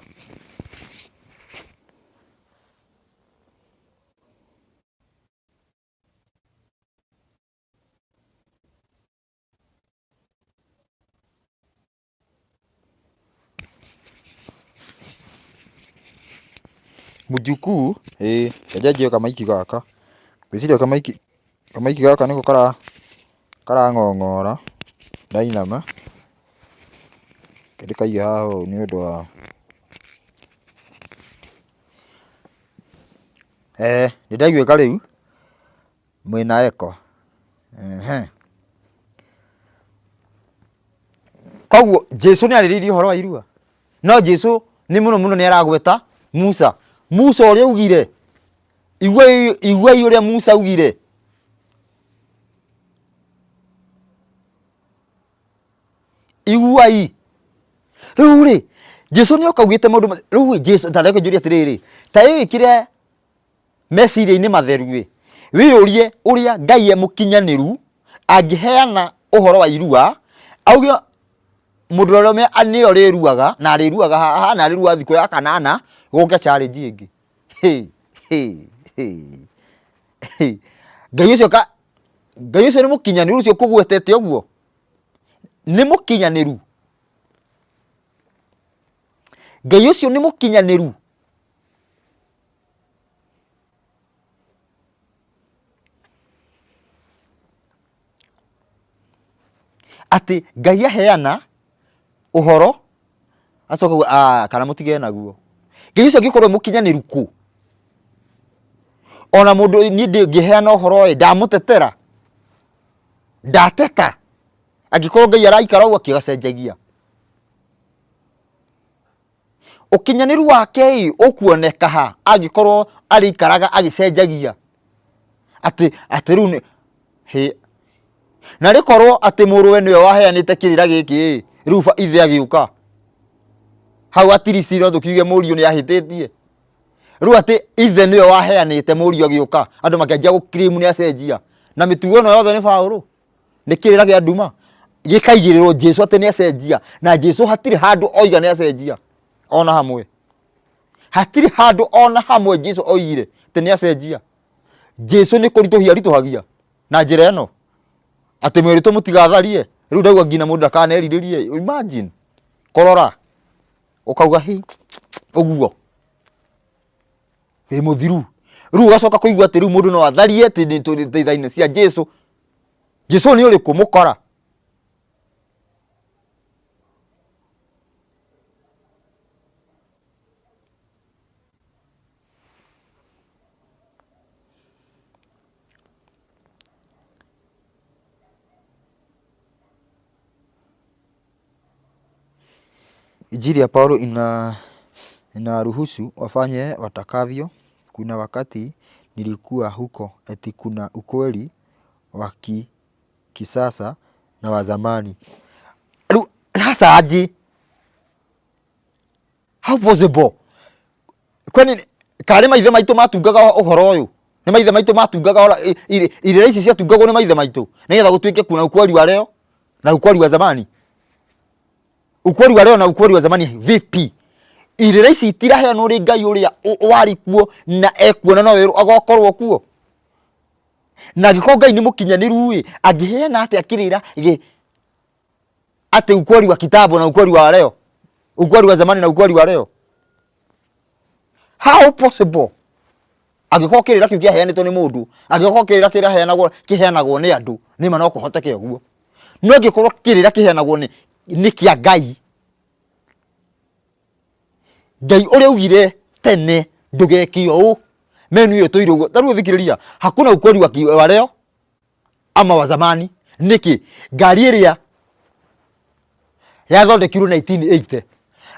Mujuku kajaje kama iki gaka. Gwiciria kama iki gaka niko kara ngongora ndainama. Kende kai hao ni undu wa ndagwika riu mwina eko koguo Jesu ni ariririe horo wa irua no Jesu ni muno ni aragweta Musa uria ugire igwe uria Musa ugire igwai riu Jesu ni okaugite maundu riu Jesu tareko njuri atiriri ta ikire meciria-ini matheru wiyurie uria Ngai emukinyaniru angiheana uhoro wa irua auge mundu rome anio riruaga na riruaga haha na rirua thiko ya kanana goke challenge ingi Ngai ucio ni mukinyaniru ucio kugwetete uguo ni mukinyaniru Ngai ucio ni mukinyaniru ati Ngai aheana uhoro acoka kana mutige naguo Ngai ucio ngikorwo mukinyaniru ku ona mundu ni ngiheana uhoro ndamutetera ndateta agikorwo Ngai araikara uguo akigacenjagia ukinyaniru wake ukuoneka ha agikorwo arikaraga agicenjagia ati riu na rikorwo ati muruwe niwe waheanite kirira giki riu ithe agiuka hau atirisi no tukiuge muriu ni ahititie riu ati ithe niwe waheanite muriu agiuka andu makianjia gukrimu ni acenjia na mitugo no yothe ni Paulo ni kirira gia nduma gikaigirirwo Jesu ati ni acenjia na Jesu hatiri handu oiga ni acenjia ona hamwe hatiri handu ona hamwe Jesu oigire ati ni acenjia Jesu ni kurituhia rituhagia na njira eno ati mwiritu mutigatharie riu ndauga ngina mundu akaneriririe imagine korora ukauga hi uguo we muthiru riu ugacoka kuigua ati riu mundu no atharie ati ni tuthaine cia Jesu ni uriku mukora Injili ya Paulo inaruhusu wafanye watakavyo. Kuna wakati nilikuwa huko eti kuna ukweli wa kisasa na wa zamani. Sasa aje? How possible? Kwani kare maithe maitu matungaga uhoro uyu? Ni maithe maitu matungaga ile ici cia tungagwo ni maithe maitu. Nigetha gutwike kuna ukweli wa leo na ukweli wa zamani. Ukweli wa leo na ukweli wa zamani vipi? Ile ici itiraheanwo ri Ngai uria wari kuo na ekuona no agokorwo kuo. Na giko Ngai ni mukinyaniru angiheana ati akirira ati ukweli wa kitabu na ukweli wa leo, ukweli wa zamani na ukweli wa leo. How possible? Agiko kirira kiu kiaheanitwo ni mundu, agiko kirira kiheanagwo ni andu, ni ma no kuhoteke uguo. No gikorwo kirira kiheanagwo ni kia Ngai. Ngai uria ugire tene ndugekio menu iyo tuire uguo. Taru thikiriria hakuna ukweli wa leo ama wa zamani. Niki ngari iria yathondekirwo 1980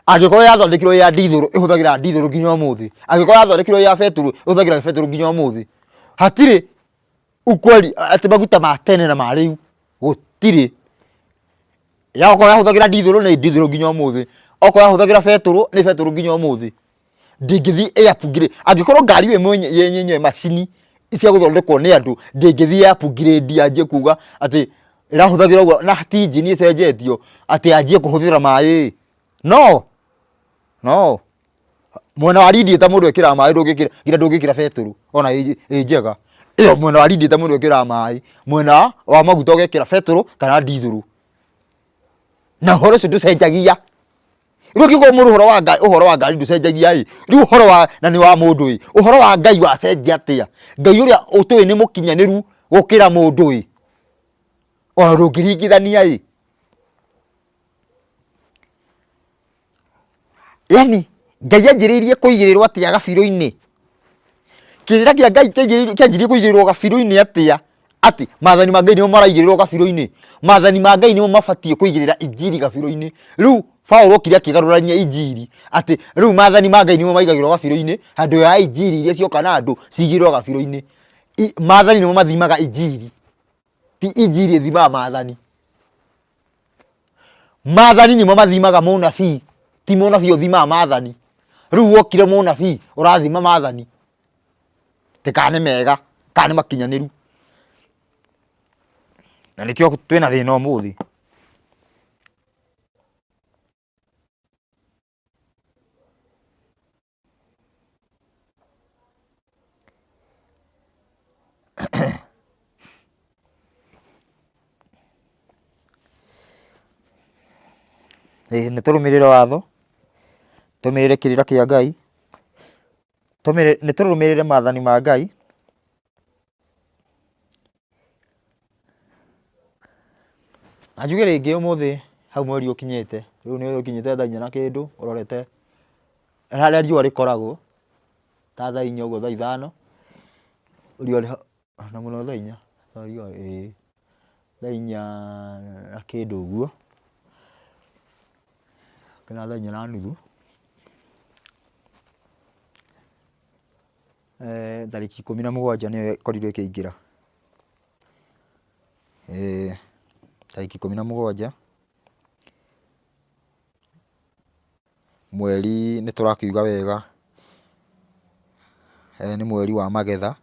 Angĩkorwo yathondekirwo ya ndithũrũ ĩhũthagĩra ndithũrũ nginya ũmũthĩ. Angĩkorwo yathondekirwo ya betũrũ ĩhũthagĩra betũrũ nginya ũmũthĩ. Hatirĩ ukweli atĩ maguta ma tene na ma rĩu gũtirĩ. Yakorwo yahũthagĩra ndithũrũ nĩ ndithũrũ nginya ũmũthĩ. Okorwo yahũthagĩra betũrũ nĩ betũrũ nginya ũmũthĩ. Ndĩngĩthiĩ ĩ-upgrade. Angĩkorwo ngari yenyewe macini cia gũthondekwo nĩ andũ ndĩngĩthiĩ upgrade yanjie kuga atĩ ĩrahũthagĩra ũguo na ti injini ĩcenjetio atĩ yanjie kũhũthĩra maĩ. No. Mwena wa radiator mũndũ ekĩraga maĩ nginya ndũngĩkĩra betũrũ ona ĩ njega. Ĩyo mwena wa radiator mũndũ ekĩraga maĩ. Mwena wa maguta ũgekĩra betũrũ kana ndithũrũ. Na ũhoro ũcio ndũcenjagia. Rĩu ũngĩkorwo mũndũ ũhoro wa ngari ndũcenjagia ĩ. Rĩu ũhoro wa na nĩ wa mũndũ ĩ. Ũhoro wa Ngai wacenjia atĩa? Ngai ũrĩa ũtũĩ nĩ mũkinyanĩru gũkĩra mũndũ ĩ. Ona ndũngĩringithania ĩ. Yani Ngai anjĩrĩirie kũigĩrĩrwo atĩa gabirũ-inĩ. Kĩrĩra kĩa Ngai kĩanjĩrĩirie kũigĩrĩrwo gabirũ-inĩ atĩa? Atĩ maathani ma Ngai nĩmo maraigĩrĩrwo gabirũ-inĩ. Maathani ma Ngai nĩmo mabatiĩ kũigĩrĩra injiri gabirũ-inĩ. Rĩu Paũlũ okire akĩgarũrania injiri atĩ rĩu maathani ma Ngai nĩmo maigagĩrwo gabirũ-inĩ handũ ya injiri iria cioka na andũ cigĩrĩrwo gabirũ-inĩ. Maathani nĩmo mathimaga injiri. Ti injiri ĩthimaga maathani. Maathani nĩmo mathimaga mũnabii. Ti mũnabii ũthimaga maathani. Rĩu wokire mũnabii ũrathima maathani. Kana nĩ mega, kana nĩ makinyanĩru. Na nĩkĩo twĩna thĩna ũmũthĩ. Nĩ tũrũmĩrĩre watho, tũrũmĩrĩre kĩrĩra kĩa Ngai, nĩ tũrũmĩrĩre maathani ma Ngai. Na njuge rĩngĩ ũmũthĩ hau mweri ũkinyĩte, rĩu nĩ ũkinyĩte thaa 4 na kĩndũ ũrorete harĩa riũa rĩkoragwo ta thaa 4 ũguo thaa 5 riũa na mũno thaa 4 thaa 4 na kĩndũ ũguo kana thaa 4 na nuthu. Tarĩki 17 nĩyo ĩkorirwo ĩkĩingĩra. Tarĩki 17 mweri nĩ tũrakiuga wega nĩ mweri wa magetha.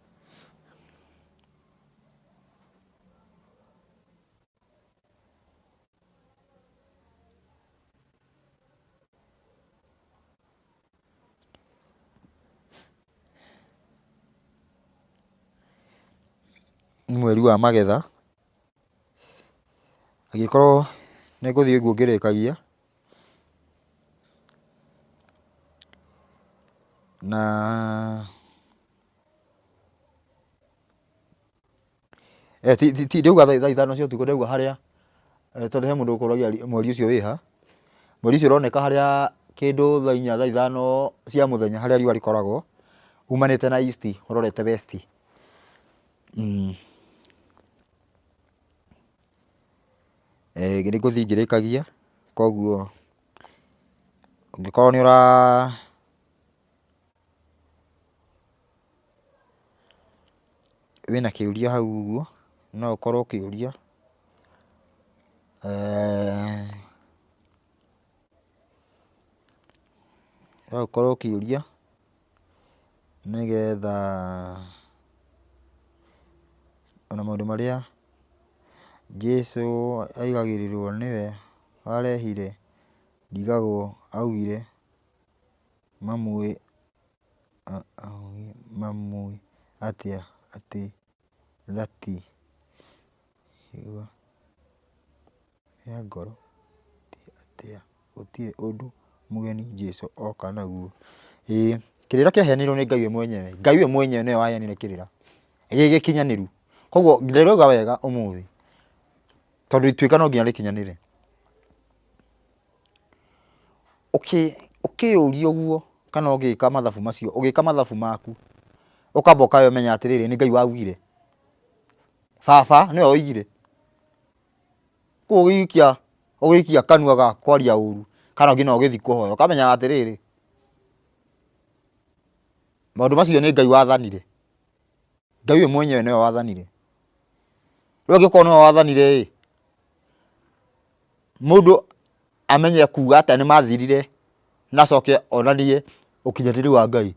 Nĩ mweri wa magetha. Agĩkorwo nĩ ngũthiĩ ũguo ngĩrĩkagia na ti ndauga thaa 5 cia ũtukũ, ndauga harĩa tondũ he mũndũ ũkũragia mweri ũcio wĩha. Mweri ũcio ũroneka harĩa kĩndũ thaa 4 thaa 5 cia mũthenya harĩa riũa rĩkoragwo umanĩte na east ũrorete west. Nĩ ngũthiĩ ngĩrĩkagia, koguo ũngĩkorwo nĩ wĩna kĩũria hau ũguo no ũkorwo ũkĩũria. No ũkorwo ũkĩũria nĩgetha ona maũndũ marĩa Jesũ aigagĩrĩrwo nĩwe warehire ndigagwo augire mamũĩ atĩa atĩ thati ya ngoro atĩa gũtirĩ ũndũ mũgeni Jesũ oka naguo. Kĩrĩra kĩaheanirwo nĩ Ngai we mwenyewe. Ngai we mwenyewe nĩwe waheanire kĩrĩra gĩkinyanĩru. Koguo ndĩrauga wega ũmũthĩ tondũ ituĩka no nginya rĩkinyanĩre. Ũkĩũria ũguo kana ũgĩka mathabu macio, ũgĩka mathabu maku ũkamba ũkamenya atĩrĩrĩ nĩ Ngai waugire, baba nĩwe oigire. Koguo ũgĩikia kanua ga kwaria ũru kana ngina ũgĩthi kũhoya ũkamenya atĩrĩrĩ maũndũ macio nĩ Ngai wathanire. Ngai we mwenyewe nĩwe wathanire. Rĩu angĩkorwo nĩwe wathanire mũndũ amenye kuuga atĩ nĩ mathirire na acoke onanie ũkinyanĩru wa Ngai.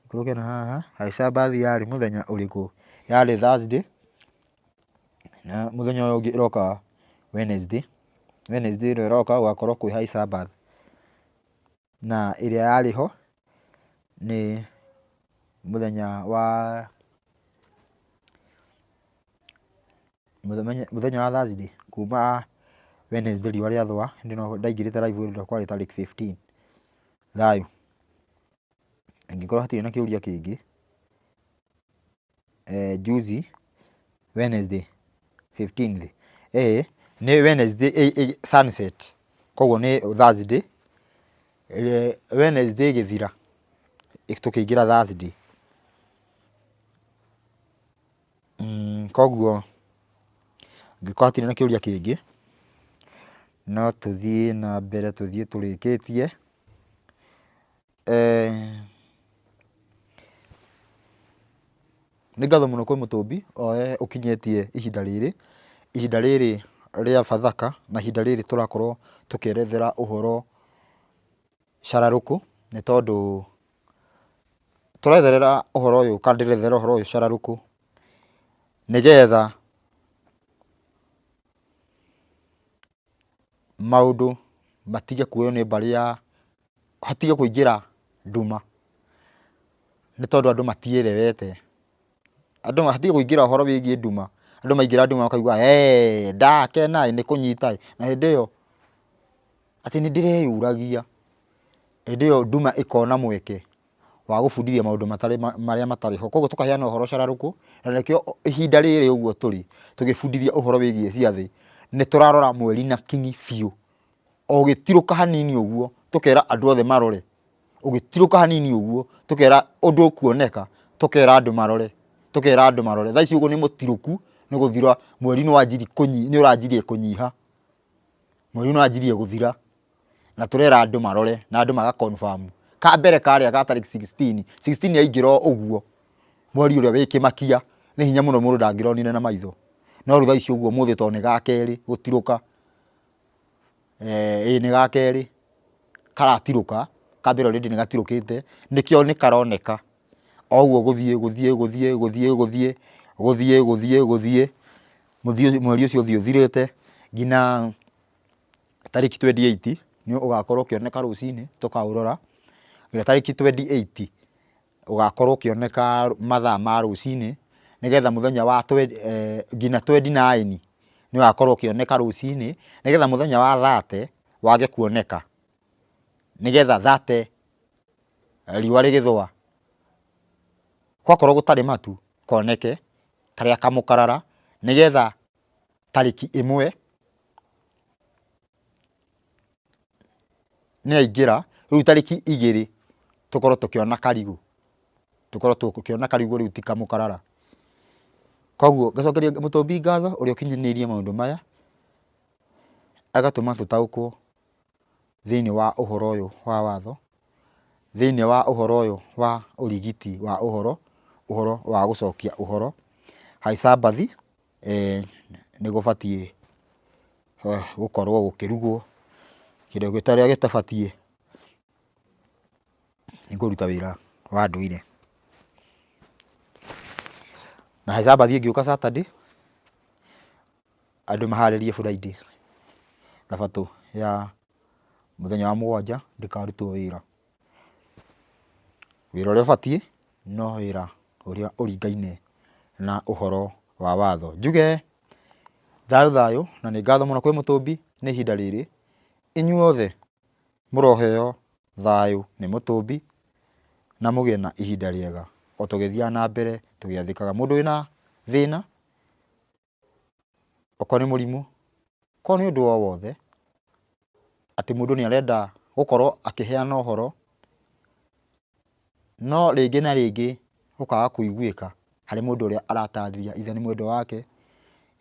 Kuruke na haha haica mbathi yarĩ mũthenya ũrĩkũ? Yarĩ Thursday na mũthenya ũyũ ũngĩ ĩroka Wednesday. Wednesday ĩrĩa ĩroka gũgakorwo kwĩ haica mbathi, na ĩrĩa yarĩ ho nĩ mũthenya wa Thursday kuma Wednesday riũa rĩathũa. Ndaingĩrĩte live ĩrĩa kwarĩ tarĩki 15. Thayũ. Angĩkorwo hatirĩ na kĩũria kĩngĩ, juzi Wednesday 15th nĩ Wednesday sunset, koguo nĩ Thursday. Wednesday ĩgĩthira tũkĩingĩra Thursday. Koguo angĩkorwo hatirĩ na kĩũria kĩngĩ no tũthiĩ na mbere, tũthiĩ tũrĩkĩtie. Nĩ ngatho mũno kwĩ Mũtũmbi oe ũkinyĩtie ihinda rĩrĩ rĩa Bathaka, na ihinda rĩrĩ tũrakorwo tũkĩerethera ũhoro cararũkũ, nĩ tondũ tũretherera ũhoro ũyũ kana ndĩretherera ũhoro ũyũ cararũkũ nĩgetha maũndũ matige kuoywo nĩ mbarĩ ya, hatige kũingĩra nduma, nĩ tondũ andũ matiĩrewete. Andũ hatige kũingĩra ũhoro wĩgiĩ nduma. Andũ maingĩra nduma makaigua ndakena nĩ kũnyita, na hĩndĩ ĩyo atĩ nĩ ndĩreyũragia. Hĩndĩ ĩyo nduma ĩkona mweke wa gũbundithia maũndũ marĩa matarĩ ho. Koguo tũkaheana ũhoro cararũkũ, na nĩkĩo ihinda rĩrĩ ũguo tũrĩ tũgĩbundithia ũhoro wĩgiĩ ciathĩ. Nĩ tũrarora mweri na kinyi biũ, o ũgĩtirũka hanini ũguo tũkera andũ othe marore. Ũgĩtirũka hanini ũguo tũkera ũndũ ũkuoneka, tũkera andũ marore, tũkera andũ marore. Thaa ici ũguo nĩ mũtirũku, nĩ gũthira mweri nĩ ũranjirie kũnyiha, mweri nĩ wanjirie gũthira, na tũrera andũ marore na andũ maga confirm. Ka mbere karĩa ga tarĩki 16 yaingĩra ũguo mweri ũrĩa wĩ kĩmakia, nĩ hinya mũno mũndũ ndangĩronire na maitho. No rĩu thaa ici ũguo ũmũthĩ tondũ nĩ ga kerĩ gũtirũka, nĩ ga kerĩ karatirũka, ka mbere already nĩ gatirũkĩte, nĩkĩo nĩ karoneka o ũguo gũthiĩ mweri ũcio ũthiĩ ũthirĩte nginya tarĩki 28 nĩ ũgakorwo ũkĩoneka rũcinĩ tũkaũrora. Nginya tarĩki 28 ũgakorwo ũkĩoneka mathaa ma rũcinĩ, nĩgetha mũthenya wa nginya 29 nĩ ũgakorwo ũkĩoneka rũcinĩ, nĩgetha mũthenya wa 30 wage kuoneka, nĩgetha 30 riũa rĩgĩthũa gwakorwo gũtarĩ matu koneke karĩa kamũkarara, nĩgetha tarĩki 1 nĩ yaingĩra, rĩu tarĩki 2 tũkorwo tũkĩona karigũ, rĩu ti kamũkarara. Koguo ngacokeria Mũtũmbi ngatho ũrĩa ũkinyanĩirie maũndũ maya, agatũma tũtaũkwo thĩinĩ wa ũhoro ũyũ wa watho, thĩinĩ wa ũhoro ũyũ wa ũrigiti wa ũhoro wa gũcokia ũhoro. Haica mbathi nĩ gũbatiĩ gũkorwo gũkĩrugwo, kĩndũ gĩtarĩa gĩtabatiĩ nĩ kũruta wĩra wa ndũire. Na haica mbathi ĩngĩũka Saturday, andũ maharĩrie Friday, thabatũ ya mũthenya wa 7 ndĩkarutwo wĩra. Wĩra ũrĩa ũbatiĩ no wĩra ũrĩa ũringaine na ũhoro wa watho. Njuge thayũ, na nĩ ngatho mũno kwĩ Mũtũmbi nĩ ihinda rĩrĩ. Inyuothe mũroheo thayũ nĩ Mũtũmbi na mũgĩe na ihinda rĩega o tũgĩthiaga na mbere tũgĩathĩkaga. Mũndũ wĩna thĩna, okorwo nĩ mũrimũ, okorwo nĩ ũndũ o wothe, atĩ mũndũ nĩ arenda gukorwo akiheana uhoro no ringi na ringi ukaga kuiguika hari mundu uria aratarĩria ithe ni mwendwa wake,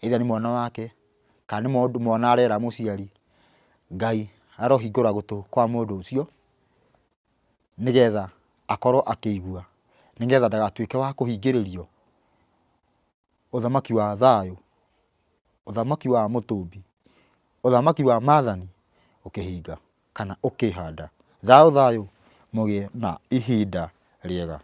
ithe ni mwana wake, kana ni mwana arera muciari. Ngai arohingũra gũtũ kwa mundu ucio nigetha akorwo akĩigua, nigetha ndagatuĩke wa kũhingĩrĩrio uthamaki wa thayũ, uthamaki wa mũtũmbi, uthamaki wa maathani ũkĩhinga kana ũkĩhanda. Thayũ thayũ mũgĩe na ihinda rĩega.